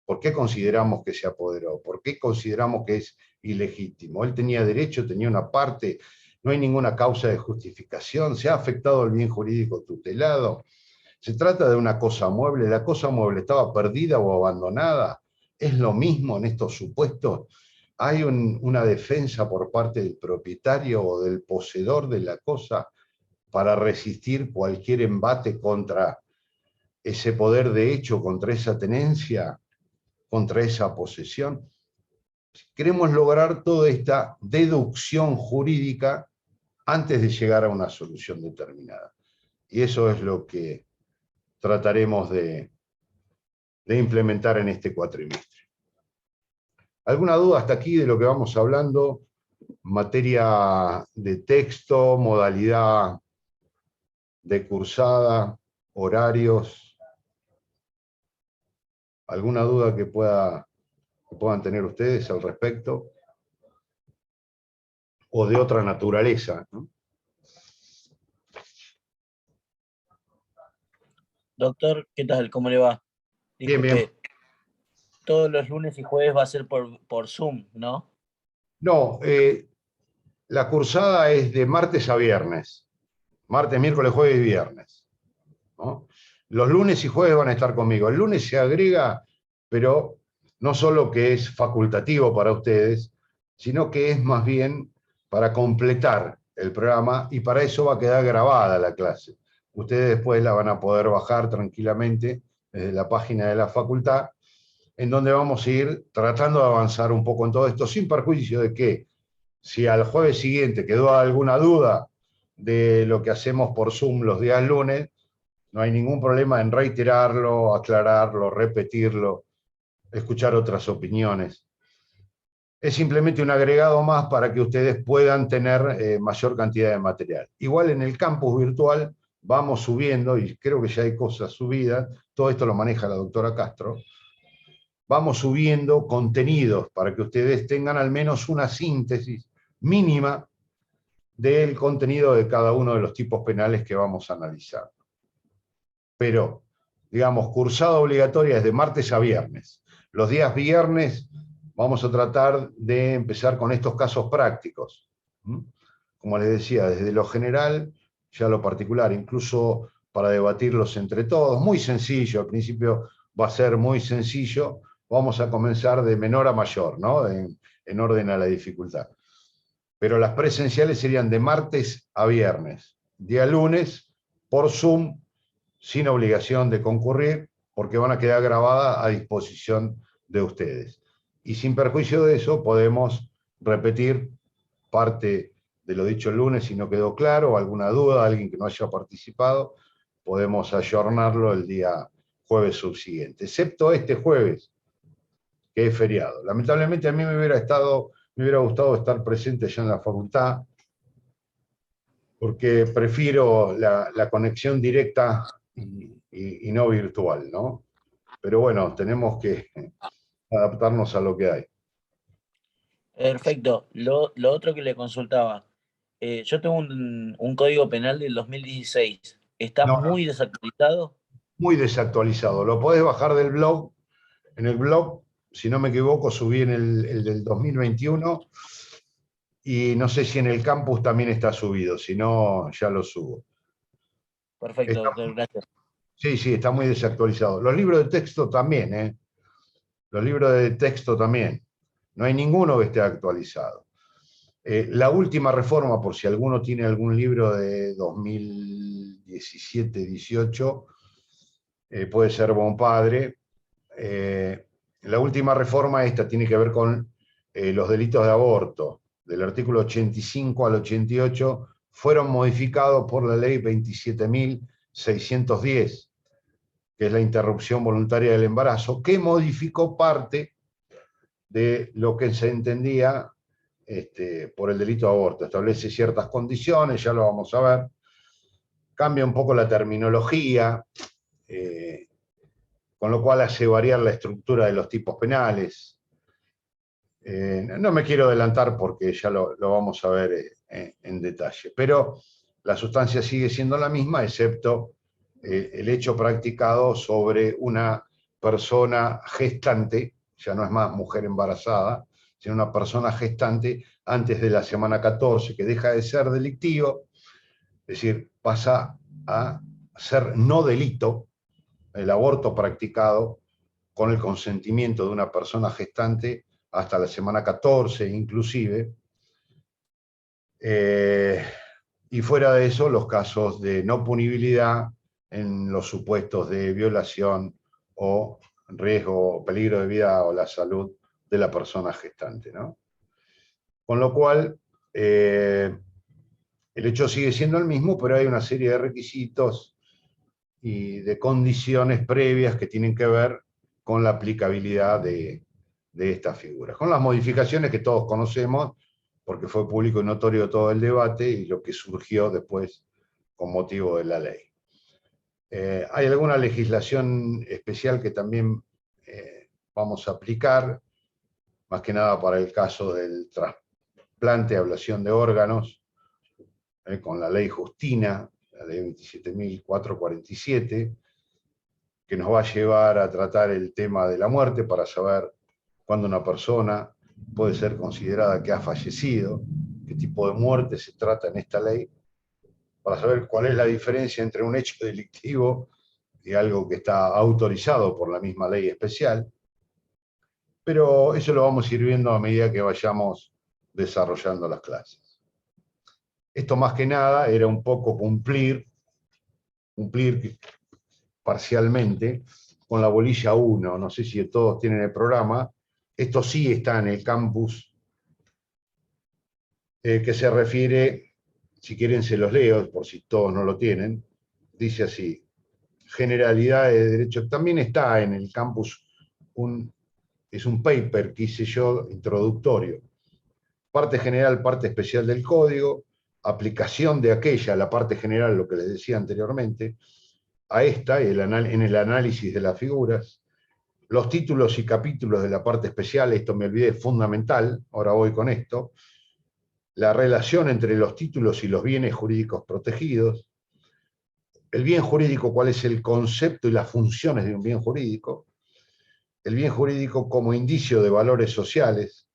[SPEAKER 1] ¿Por qué consideramos que se apoderó? ¿Por qué consideramos que es ilegítimo? Él tenía derecho, tenía una parte, no hay ninguna causa de justificación, se ha afectado el bien jurídico tutelado. Se trata de una cosa mueble, la cosa mueble estaba perdida o abandonada. Es lo mismo en estos supuestos. Hay una defensa por parte del propietario o del poseedor de la cosa para resistir cualquier embate contra ese poder de hecho, contra esa tenencia, contra esa posesión. Queremos lograr toda esta deducción jurídica antes de llegar a una solución determinada. Y eso es lo que trataremos de implementar en este cuatrimestre. ¿Alguna duda hasta aquí de lo que vamos hablando? Materia de texto, modalidad de cursada, horarios. ¿Alguna duda que puedan tener ustedes al respecto? O de otra naturaleza, ¿no?
[SPEAKER 4] Doctor, ¿qué tal? ¿Cómo le va?
[SPEAKER 1] Bien,
[SPEAKER 4] Disculpe,
[SPEAKER 1] bien.
[SPEAKER 4] todos los lunes y jueves va a ser por Zoom, ¿no?
[SPEAKER 1] No, la cursada es de martes a viernes. Martes, miércoles, jueves y viernes, ¿no? Los lunes y jueves van a estar conmigo. El lunes se agrega, pero no solo que es facultativo para ustedes, sino que es más bien para completar el programa, y para eso va a quedar grabada la clase. Ustedes después la van a poder bajar tranquilamente desde la página de la facultad, en donde vamos a ir tratando de avanzar un poco en todo esto, sin perjuicio de que si al jueves siguiente quedó alguna duda de lo que hacemos por Zoom los días lunes, no hay ningún problema en reiterarlo, aclararlo, repetirlo, escuchar otras opiniones. Es simplemente un agregado más para que ustedes puedan tener mayor cantidad de material. Igual en el campus virtual vamos subiendo, y creo que ya hay cosas subidas, todo esto lo maneja la doctora Castro, vamos subiendo contenidos para que ustedes tengan al menos una síntesis mínima del contenido de cada uno de los tipos penales que vamos a analizar. Pero, digamos, cursada obligatoria es de martes a viernes. Los días viernes vamos a tratar de empezar con estos casos prácticos. Como les decía, desde lo general ya lo particular, incluso para debatirlos entre todos. Muy sencillo, al principio va a ser muy sencillo. Vamos a comenzar de menor a mayor, ¿no? En orden a la dificultad. Pero las presenciales serían de martes a viernes. Día lunes, por Zoom, sin obligación de concurrir, porque van a quedar grabadas a disposición de ustedes. Y sin perjuicio de eso, podemos repetir parte de lo dicho el lunes si no quedó claro, o alguna duda, alguien que no haya participado, podemos ayornarlo el día jueves subsiguiente, excepto este jueves, que es feriado. Lamentablemente a mí me hubiera gustado estar presente ya en la facultad, porque prefiero la conexión directa y no virtual, ¿no? Pero bueno, tenemos que adaptarnos a lo que hay.
[SPEAKER 4] Perfecto. Lo otro que le consultaba, yo tengo un código penal del 2016. ¿Está
[SPEAKER 1] No, no,
[SPEAKER 4] muy desactualizado?
[SPEAKER 1] muy desactualizado. Lo podés bajar del blog. En el blog, si no me equivoco, subí en el del 2021, y no sé si en el campus también está subido, si no, ya lo subo.
[SPEAKER 4] Perfecto,
[SPEAKER 1] Está,
[SPEAKER 4] doctor, gracias.
[SPEAKER 1] sí, sí, está muy desactualizado. Los libros de texto también, ¿eh? Los libros de texto también. No hay ninguno que esté actualizado. La última reforma, por si alguno tiene algún libro de 2017-18, puede ser Buen Padre. La última reforma esta tiene que ver con los delitos de aborto. Del artículo 85 al 88 fueron modificados por la ley 27.610, que es la interrupción voluntaria del embarazo, que modificó parte de lo que se entendía por el delito de aborto. Establece ciertas condiciones, ya lo vamos a ver. Cambia un poco la terminología, con lo cual hace variar la estructura de los tipos penales. No me quiero adelantar porque ya lo vamos a ver en detalle, pero la sustancia sigue siendo la misma, excepto el hecho practicado sobre una persona gestante, ya no es más mujer embarazada, sino una persona gestante antes de la semana 14, que deja de ser delictivo, es decir, pasa a ser no delito el aborto practicado con el consentimiento de una persona gestante hasta la semana 14 inclusive, y fuera de eso los casos de no punibilidad en los supuestos de violación o riesgo o peligro de vida o la salud de la persona gestante, ¿no? Con lo cual, el hecho sigue siendo el mismo, pero hay una serie de requisitos y de condiciones previas que tienen que ver con la aplicabilidad de estas figuras, con las modificaciones que todos conocemos, porque fue público y notorio todo el debate y lo que surgió después con motivo de la ley. Hay alguna legislación especial que también vamos a aplicar, más que nada para el caso del trasplante, ablación de órganos, con la ley Justina, la ley 27.447, que nos va a llevar a tratar el tema de la muerte para saber cuándo una persona puede ser considerada que ha fallecido, qué tipo de muerte se trata en esta ley, para saber cuál es la diferencia entre un hecho delictivo y algo que está autorizado por la misma ley especial. Pero eso lo vamos a ir viendo a medida que vayamos desarrollando las clases. Esto más que nada era un poco cumplir parcialmente con la bolilla 1. No sé si todos tienen el programa. Esto sí está en el campus, que se refiere, si quieren se los leo, por si todos no lo tienen, dice así: generalidades de derecho. También está en el campus, es un paper que hice yo, introductorio. Parte general, parte especial del código, aplicación de aquella, la parte general, lo que les decía anteriormente, a esta, en el análisis de las figuras, los títulos y capítulos de la parte especial, esto me olvidé, es fundamental, ahora voy con esto, la relación entre los títulos y los bienes jurídicos protegidos, el bien jurídico, cuál es el concepto y las funciones de un bien jurídico, el bien jurídico como indicio de valores sociales,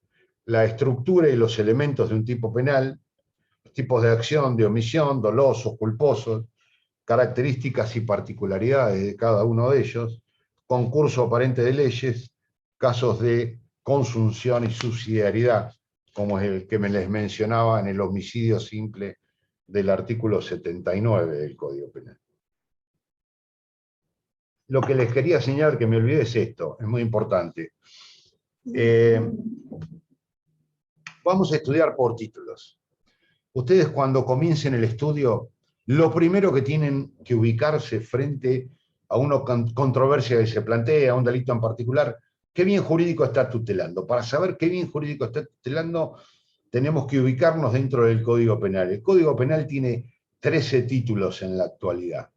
[SPEAKER 1] la estructura y los elementos de un tipo penal, los tipos de acción, de omisión, dolosos, culposos, características y particularidades de cada uno de ellos, concurso aparente de leyes, casos de consunción y subsidiariedad, como es el que me les mencionaba en el homicidio simple del artículo 79 del Código Penal. Lo que les quería señalar, que me olvidé, es esto, es muy importante. Vamos a estudiar por títulos. Ustedes cuando comiencen el estudio, lo primero que tienen que ubicarse frente a una controversia que se plantea, a un delito en particular, ¿qué bien jurídico está tutelando? Para saber qué bien jurídico está tutelando, tenemos que ubicarnos dentro del Código Penal. El Código Penal tiene 13 títulos en la actualidad.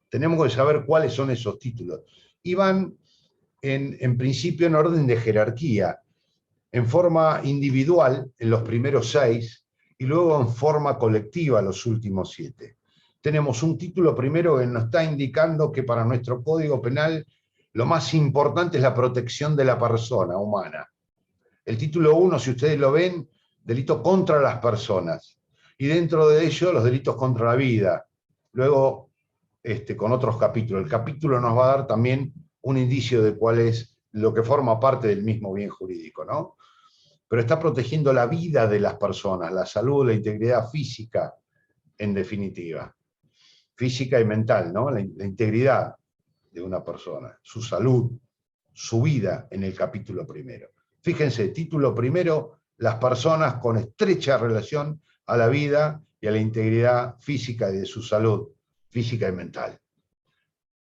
[SPEAKER 1] Tenemos que saber cuáles son esos títulos. Y van, en principio, en orden de jerarquía, en forma individual en los primeros 6, y luego en forma colectiva los últimos 7. Tenemos un título primero que nos está indicando que para nuestro Código Penal lo más importante es la protección de la persona humana. El título 1, si ustedes lo ven, delito contra las personas. Y dentro de ello, los delitos contra la vida. Luego, con otros capítulos. El capítulo nos va a dar también un indicio de cuál es lo que forma parte del mismo bien jurídico, ¿no? Pero está protegiendo la vida de las personas, la salud, la integridad física, en definitiva. Física y mental, ¿no? La integridad de una persona, su salud, su vida en el capítulo primero. Fíjense, título primero, las personas con estrecha relación a la vida y a la integridad física y de su salud, física y mental.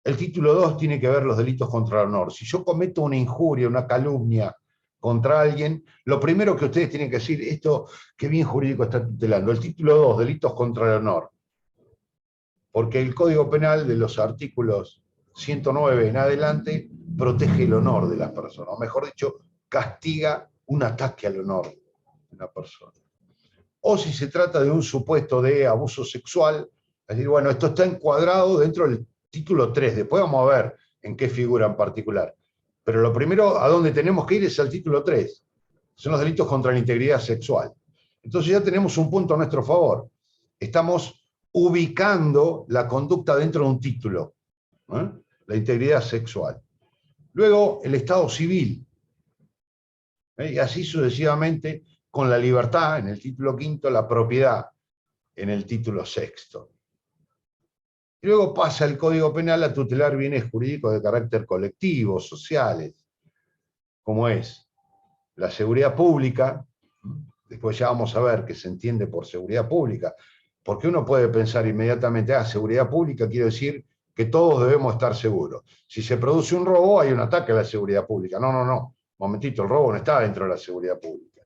[SPEAKER 1] El título 2 tiene que ver los delitos contra el honor. Si yo cometo una injuria, una calumnia contra alguien, lo primero que ustedes tienen que decir, esto, ¿qué bien jurídico está tutelando? El título 2, delitos contra el honor. Porque el Código Penal de los artículos 109 en adelante protege el honor de las personas, o mejor dicho, castiga un ataque al honor de una persona. O si se trata de un supuesto de abuso sexual, es decir, bueno, esto está encuadrado dentro del título 3, después vamos a ver en qué figura en particular. Pero lo primero a donde tenemos que ir es al título 3, son los delitos contra la integridad sexual. Entonces ya tenemos un punto a nuestro favor. Estamos ubicando la conducta dentro de un título, ¿eh? La integridad sexual. Luego, el estado civil, y así sucesivamente, con la libertad, en el título 5, la propiedad, en el título 6. Y luego pasa el Código Penal a tutelar bienes jurídicos de carácter colectivo, sociales, como es la seguridad pública. Después ya vamos a ver qué se entiende por seguridad pública, porque uno puede pensar inmediatamente, seguridad pública quiere decir que todos debemos estar seguros. Si se produce un robo, hay un ataque a la seguridad pública. No, no, no. Momentito, el robo no está dentro de la seguridad pública.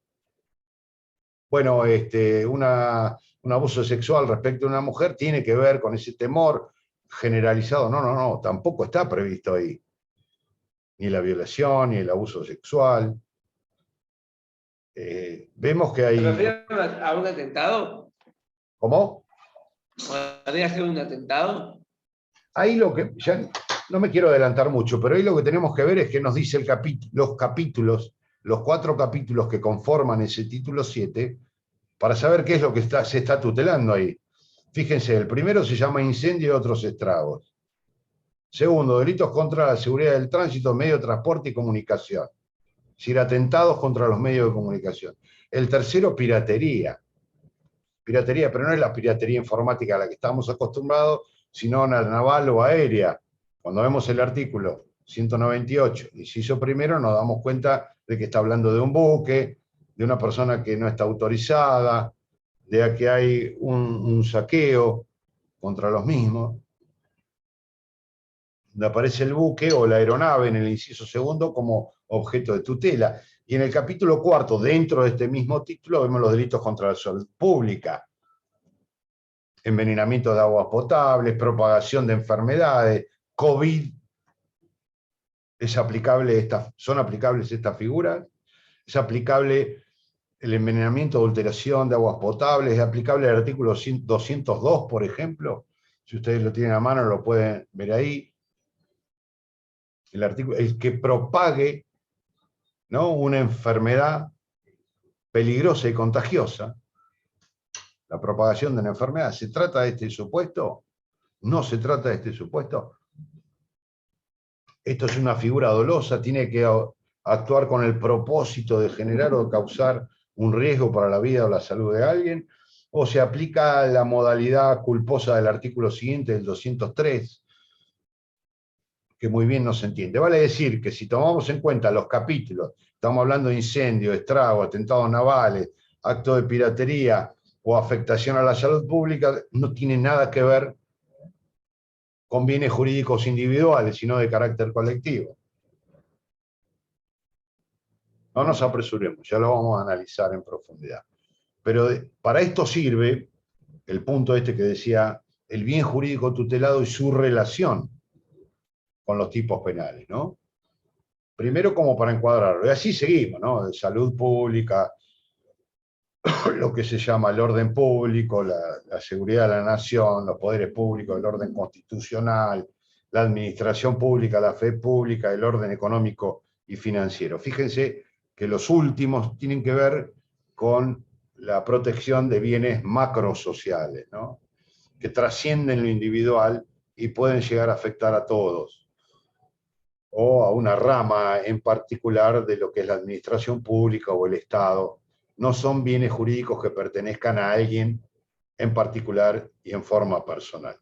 [SPEAKER 1] Bueno, un abuso sexual respecto a una mujer tiene que ver con ese temor generalizado. No, no, no, tampoco está previsto ahí. Ni la violación, ni el abuso sexual. Vemos que
[SPEAKER 3] ¿Se
[SPEAKER 1] hay...
[SPEAKER 3] refiere a un atentado?
[SPEAKER 1] ¿Cómo?
[SPEAKER 3] ¿Podría ser un atentado?
[SPEAKER 1] Ahí lo que, ya no me quiero adelantar mucho, pero ahí lo que tenemos que ver es que nos dice los capítulos, los 4 capítulos que conforman ese título 7, para saber qué es lo que se está tutelando ahí. Fíjense, el primero se llama incendio y otros estragos. Segundo, delitos contra la seguridad del tránsito, medio de transporte y comunicación. Es decir, atentados contra los medios de comunicación. El tercero, piratería. Piratería, pero no es la piratería informática a la que estamos acostumbrados, sino la naval o aérea. Cuando vemos el artículo 198, inciso primero, nos damos cuenta de que está hablando de un buque, de una persona que no está autorizada, de que hay un saqueo contra los mismos, donde aparece el buque o la aeronave en el inciso segundo como objeto de tutela. Y en el capítulo 4, dentro de este mismo título, vemos los delitos contra la salud pública. Envenenamiento de aguas potables, propagación de enfermedades, COVID. ¿Son aplicables estas figuras? ¿Es aplicable el envenenamiento, adulteración de aguas potables? ¿Es aplicable el artículo 202, por ejemplo? Si ustedes lo tienen a mano, lo pueden ver ahí. El que propague, ¿no?, una enfermedad peligrosa y contagiosa. La propagación de una enfermedad. ¿Se trata de este supuesto? ¿No se trata de este supuesto? Esto es una figura dolosa, tiene que actuar con el propósito de generar o causar un riesgo para la vida o la salud de alguien, o se aplica la modalidad culposa del artículo siguiente, del 203, que muy bien no se entiende. Vale decir que si tomamos en cuenta los capítulos, estamos hablando de incendio, estrago, atentados navales, acto de piratería o afectación a la salud pública, no tiene nada que ver con bienes jurídicos individuales, sino de carácter colectivo. No nos apresuremos, ya lo vamos a analizar en profundidad. Pero para esto sirve el punto este que decía el bien jurídico tutelado y su relación con los tipos penales, ¿no? Primero como para encuadrarlo, y así seguimos, ¿no? De salud pública, lo que se llama el orden público, la seguridad de la nación, los poderes públicos, el orden constitucional, la administración pública, la fe pública, el orden económico y financiero. Fíjense que los últimos tienen que ver con la protección de bienes macrosociales, ¿no?, que trascienden lo individual y pueden llegar a afectar a todos, o a una rama en particular de lo que es la administración pública o el Estado. No son bienes jurídicos que pertenezcan a alguien en particular y en forma personal.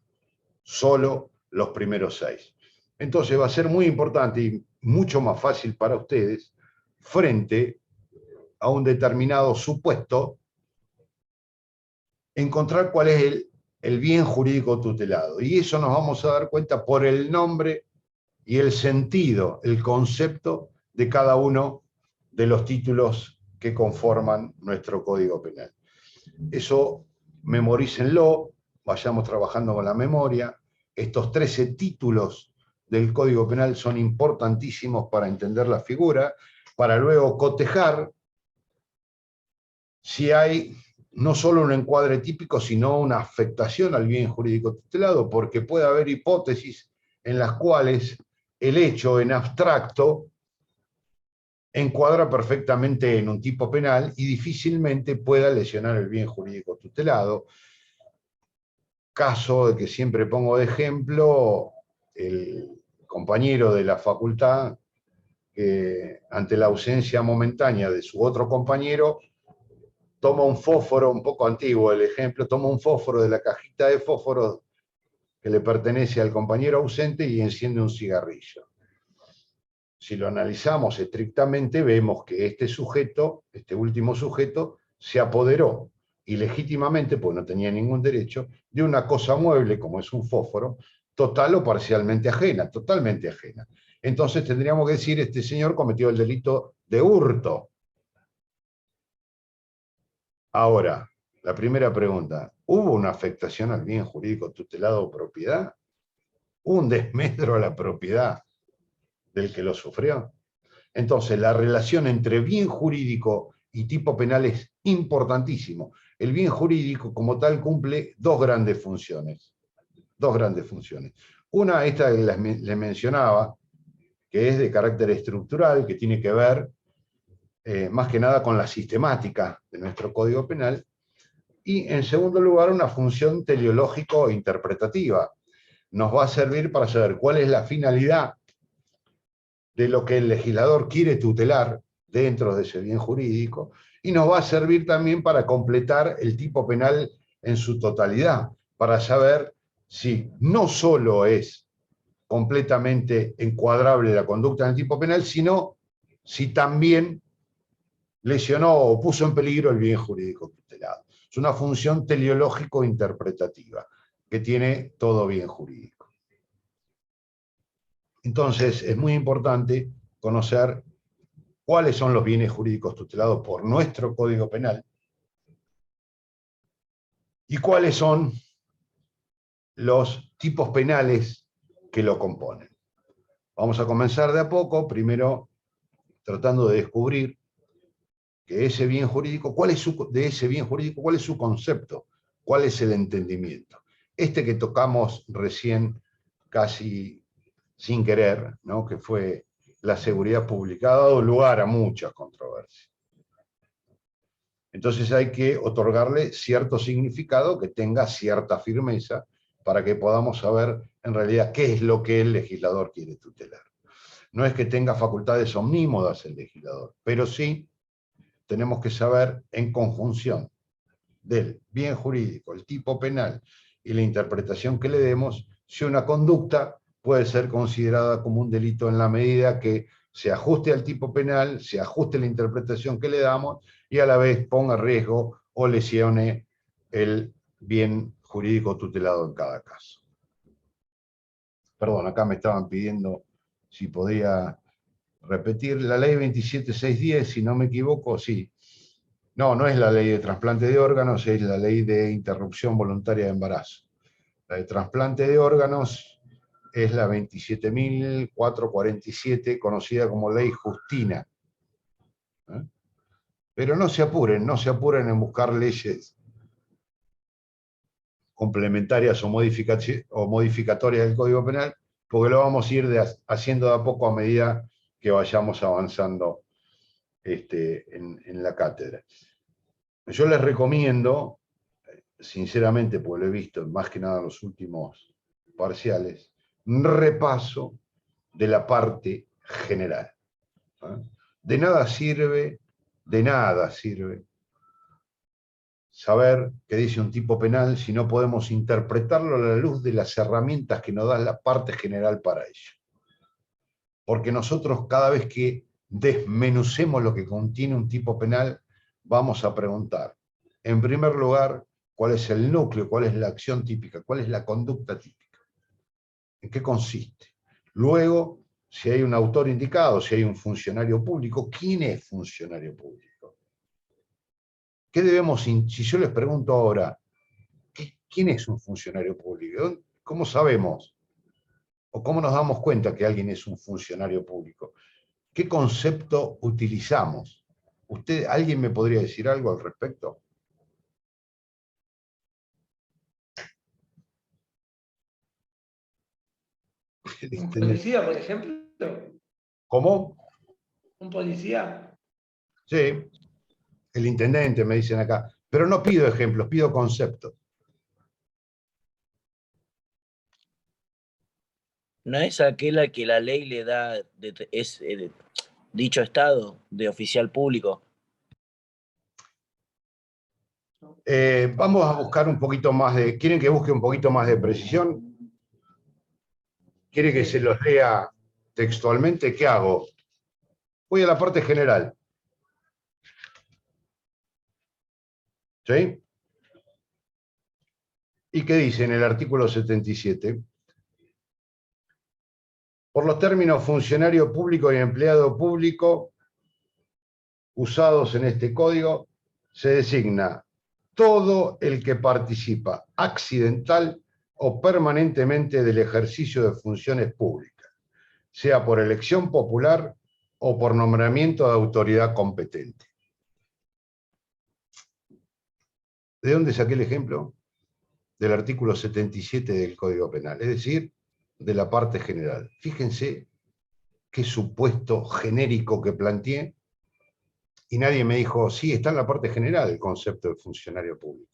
[SPEAKER 1] Solo los primeros 6. Entonces va a ser muy importante y mucho más fácil para ustedes, frente a un determinado supuesto, encontrar cuál es el bien jurídico tutelado. Y eso nos vamos a dar cuenta por el nombre y el sentido, el concepto de cada uno de los títulos que conforman nuestro Código Penal. Eso memorícenlo, vayamos trabajando con la memoria. Estos 13 títulos del Código Penal son importantísimos para entender la figura, para luego cotejar si hay no solo un encuadre típico, sino una afectación al bien jurídico tutelado, porque puede haber hipótesis en las cuales el hecho en abstracto encuadra perfectamente en un tipo penal y difícilmente pueda lesionar el bien jurídico tutelado. Caso de que siempre pongo de ejemplo, el compañero de la facultad, que ante la ausencia momentánea de su otro compañero, toma un fósforo, un poco antiguo el ejemplo, toma un fósforo de la cajita de fósforos que le pertenece al compañero ausente y enciende un cigarrillo. Si lo analizamos estrictamente, vemos que este sujeto, este último sujeto, se apoderó ilegítimamente, pues no tenía ningún derecho, de una cosa mueble, como es un fósforo, total o parcialmente ajena, totalmente ajena. Entonces tendríamos que decir, este señor cometió el delito de hurto. Ahora, la primera pregunta, ¿hubo una afectación al bien jurídico tutelado o propiedad? ¿Hubo un desmedro a la propiedad del que lo sufrió? Entonces, la relación entre bien jurídico y tipo penal es importantísimo. El bien jurídico, como tal, cumple dos grandes funciones. Dos grandes funciones. Una, esta que les mencionaba, que es de carácter estructural, que tiene que ver más que nada con la sistemática de nuestro Código Penal. Y, en segundo lugar, una función teleológico-interpretativa. Nos va a servir para saber cuál es la finalidad de lo que el legislador quiere tutelar dentro de ese bien jurídico, y nos va a servir también para completar el tipo penal en su totalidad, para saber si no solo es completamente encuadrable la conducta en el tipo penal, sino si también lesionó o puso en peligro el bien jurídico tutelado. Es una función teleológico-interpretativa que tiene todo bien jurídico. Entonces, es muy importante conocer cuáles son los bienes jurídicos tutelados por nuestro Código Penal y cuáles son los tipos penales que lo componen. Vamos a comenzar de a poco, primero tratando de descubrir que ese bien jurídico, ¿cuál es su concepto? ¿Cuál es el entendimiento? Este que tocamos recién casi sin querer, ¿no? Que fue la seguridad pública, ha dado lugar a muchas controversias. Entonces hay que otorgarle cierto significado que tenga cierta firmeza para que podamos saber en realidad qué es lo que el legislador quiere tutelar. No es que tenga facultades omnímodas el legislador, pero sí tenemos que saber en conjunción del bien jurídico, el tipo penal y la interpretación que le demos, si una conducta puede ser considerada como un delito en la medida que se ajuste al tipo penal, se ajuste la interpretación que le damos y a la vez ponga en riesgo o lesione el bien jurídico tutelado en cada caso. Perdón, acá me estaban pidiendo si podía repetir la ley 27610, si no me equivoco, sí. No, no es la ley de trasplante de órganos, es la ley de interrupción voluntaria de embarazo. La de trasplante de órganos es la 27.447, conocida como ley Justina. Pero no se apuren en buscar leyes complementarias o modificatorias del Código Penal, porque lo vamos a ir haciendo de a poco a medida que vayamos avanzando en la cátedra. Yo les recomiendo, sinceramente, porque lo he visto más que nada en los últimos parciales, un repaso de la parte general. De nada sirve saber qué dice un tipo penal si no podemos interpretarlo a la luz de las herramientas que nos da la parte general para ello. Porque nosotros, cada vez que desmenucemos lo que contiene un tipo penal, vamos a preguntar, en primer lugar, cuál es el núcleo, cuál es la acción típica, cuál es la conducta típica, en qué consiste. Luego, si hay un autor indicado, si hay un funcionario público, ¿quién es funcionario público? ¿Qué debemos, si yo les pregunto ahora, ¿quién es un funcionario público? ¿Cómo sabemos? ¿O cómo nos damos cuenta que alguien es un funcionario público? ¿Qué concepto utilizamos? ¿Alguien me podría decir algo al respecto?
[SPEAKER 3] ¿Un policía, por ejemplo?
[SPEAKER 1] ¿Cómo?
[SPEAKER 3] ¿Un policía?
[SPEAKER 1] Sí, el intendente, me dicen acá. Pero no pido ejemplos, pido conceptos.
[SPEAKER 4] ¿No es aquella que la ley le da, dicho estado de oficial público?
[SPEAKER 1] Vamos a buscar un poquito más de... ¿Quieren que busque un poquito más de precisión? ¿Quiere que se los lea textualmente? ¿Qué hago? Voy a la parte general. ¿Sí? ¿Y qué dice en el artículo 77? Por los términos funcionario público y empleado público usados en este código, se designa todo el que participa accidental o permanentemente del ejercicio de funciones públicas, sea por elección popular o por nombramiento de autoridad competente. ¿De dónde saqué el ejemplo? Del artículo 77 del Código Penal, es decir, de la parte general. Fíjense qué supuesto genérico que planteé, y nadie me dijo, sí, está en la parte general el concepto de funcionario público.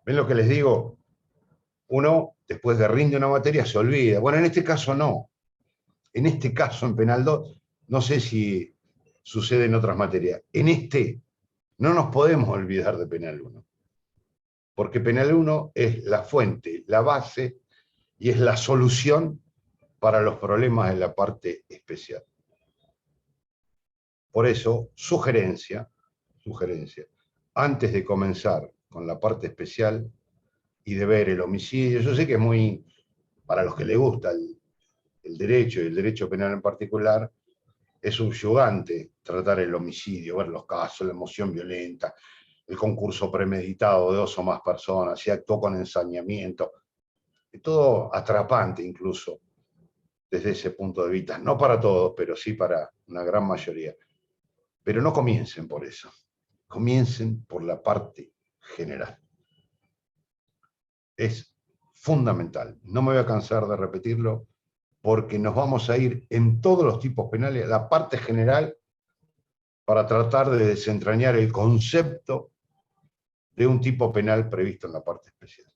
[SPEAKER 1] ¿Ven lo que les digo? Uno, después de rinde una materia, se olvida. Bueno, en este caso no. En este caso, en Penal 2, no sé si sucede en otras materias. En este, no nos podemos olvidar de Penal 1. Porque Penal 1 es la fuente, la base y es la solución para los problemas de la parte especial. Por eso, sugerencia, antes de comenzar con la parte especial y de ver el homicidio, yo sé que es muy, para los que les gusta el derecho y el derecho penal en particular, es subyugante tratar el homicidio, ver los casos, la emoción violenta, el concurso premeditado de 2 o más personas, si actuó con ensañamiento, es todo atrapante incluso desde ese punto de vista, no para todos, pero sí para una gran mayoría. Pero no comiencen por eso, comiencen por la parte general. Es fundamental, no me voy a cansar de repetirlo, porque nos vamos a ir en todos los tipos penales a la parte general para tratar de desentrañar el concepto de un tipo penal previsto en la parte especial.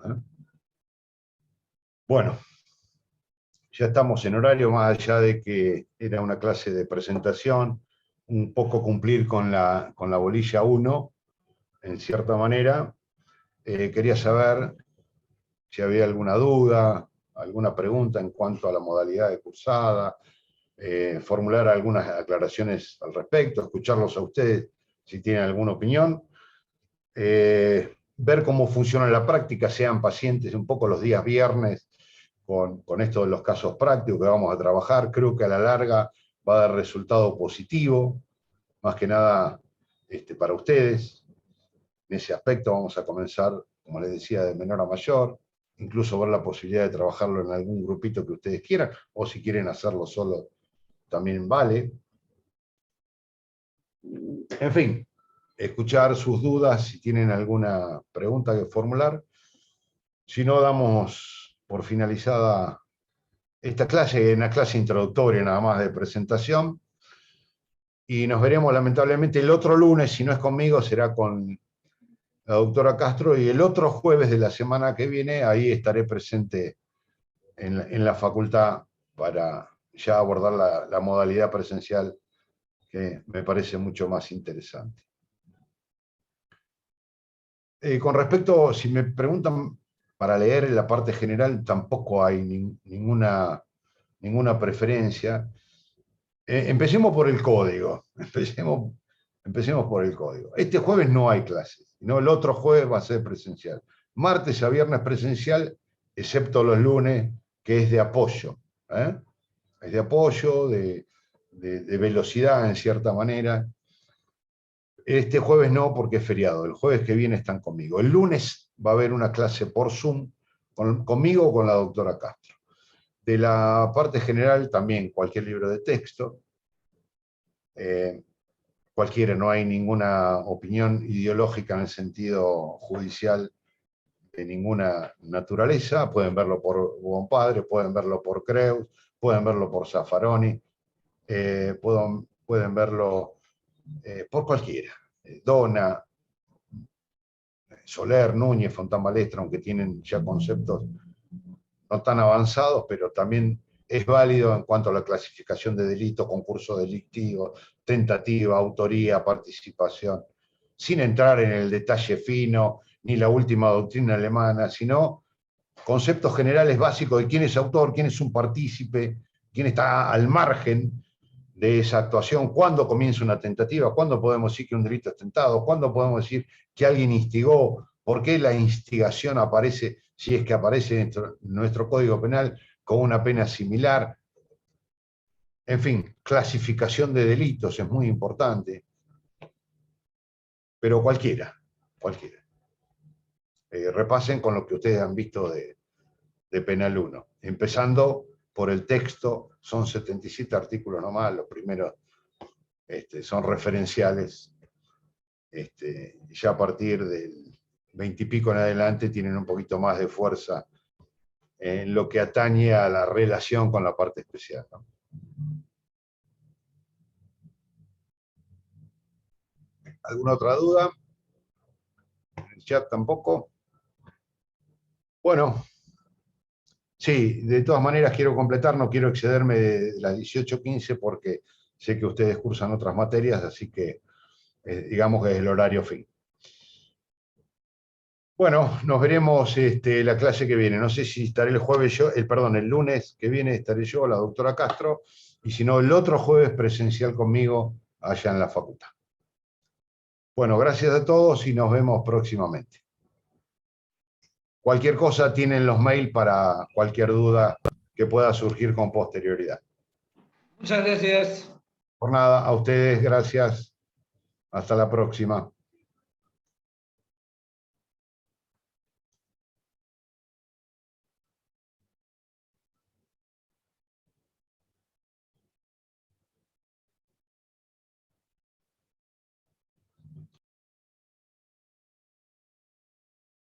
[SPEAKER 1] ¿Eh? Bueno, ya estamos en horario, más allá de que era una clase de presentación, un poco cumplir con la bolilla 1, en cierta manera. Quería saber si había alguna duda, alguna pregunta en cuanto a la modalidad de cursada, formular algunas aclaraciones al respecto, escucharlos a ustedes si tienen alguna opinión, ver cómo funciona en la práctica, sean pacientes un poco los días viernes con esto de los casos prácticos que vamos a trabajar. Creo que a la larga va a dar resultado positivo, más que nada para ustedes. En ese aspecto vamos a comenzar, como les decía, de menor a mayor, incluso ver la posibilidad de trabajarlo en algún grupito que ustedes quieran, o si quieren hacerlo solo, también vale. En fin, escuchar sus dudas, si tienen alguna pregunta que formular. Si no, damos por finalizada esta clase, una clase introductoria nada más de presentación, y nos veremos lamentablemente el otro lunes, si no es conmigo, será con la doctora Castro, y el otro jueves de la semana que viene, ahí estaré presente en la facultad para ya abordar la modalidad presencial, que me parece mucho más interesante. Con respecto, si me preguntan para leer en la parte general, tampoco hay ninguna preferencia. Empecemos por el código. Empecemos por el código. Este jueves no hay clases, no, el otro jueves va a ser presencial. Martes a viernes presencial, excepto los lunes, que es de apoyo. Es de apoyo, de velocidad en cierta manera. Este jueves no, porque es feriado. El jueves que viene están conmigo. El lunes va a haber una clase por Zoom, conmigo o con la doctora Castro. De la parte general también cualquier libro de texto. Cualquiera, no hay ninguna opinión ideológica en el sentido judicial de ninguna naturaleza. Pueden verlo por Bonpadre, pueden verlo por Creus, pueden verlo por Zaffaroni, pueden verlo por cualquiera. Dona, Soler, Núñez, Fontán Balestra, aunque tienen ya conceptos no tan avanzados, pero también es válido en cuanto a la clasificación de delito, concurso delictivo, tentativa, autoría, participación, sin entrar en el detalle fino, ni la última doctrina alemana, sino conceptos generales básicos de quién es autor, quién es un partícipe, quién está al margen de esa actuación, cuándo comienza una tentativa, cuándo podemos decir que un delito es tentado, cuándo podemos decir que alguien instigó, por qué la instigación aparece si es que aparece en nuestro Código Penal con una pena similar. En fin, clasificación de delitos es muy importante, pero cualquiera. Repasen con lo que ustedes han visto de Penal 1, empezando por el texto. Son 77 artículos nomás, los primeros son referenciales, ya a partir del 20 y pico en adelante tienen un poquito más de fuerza en lo que atañe a la relación con la parte especial, ¿no? ¿Alguna otra duda? ¿En el chat tampoco? Bueno, sí, de todas maneras quiero completar, no quiero excederme de las 18:15 porque sé que ustedes cursan otras materias, así que digamos que es el horario fin. Bueno, nos veremos la clase que viene. No sé si estaré el jueves yo, el lunes que viene estaré yo, la doctora Castro, y si no, el otro jueves presencial conmigo allá en la facultad. Bueno, gracias a todos y nos vemos próximamente. Cualquier cosa tienen los mails para cualquier duda que pueda surgir con posterioridad.
[SPEAKER 3] Muchas gracias.
[SPEAKER 1] Por nada, a ustedes, gracias. Hasta la próxima.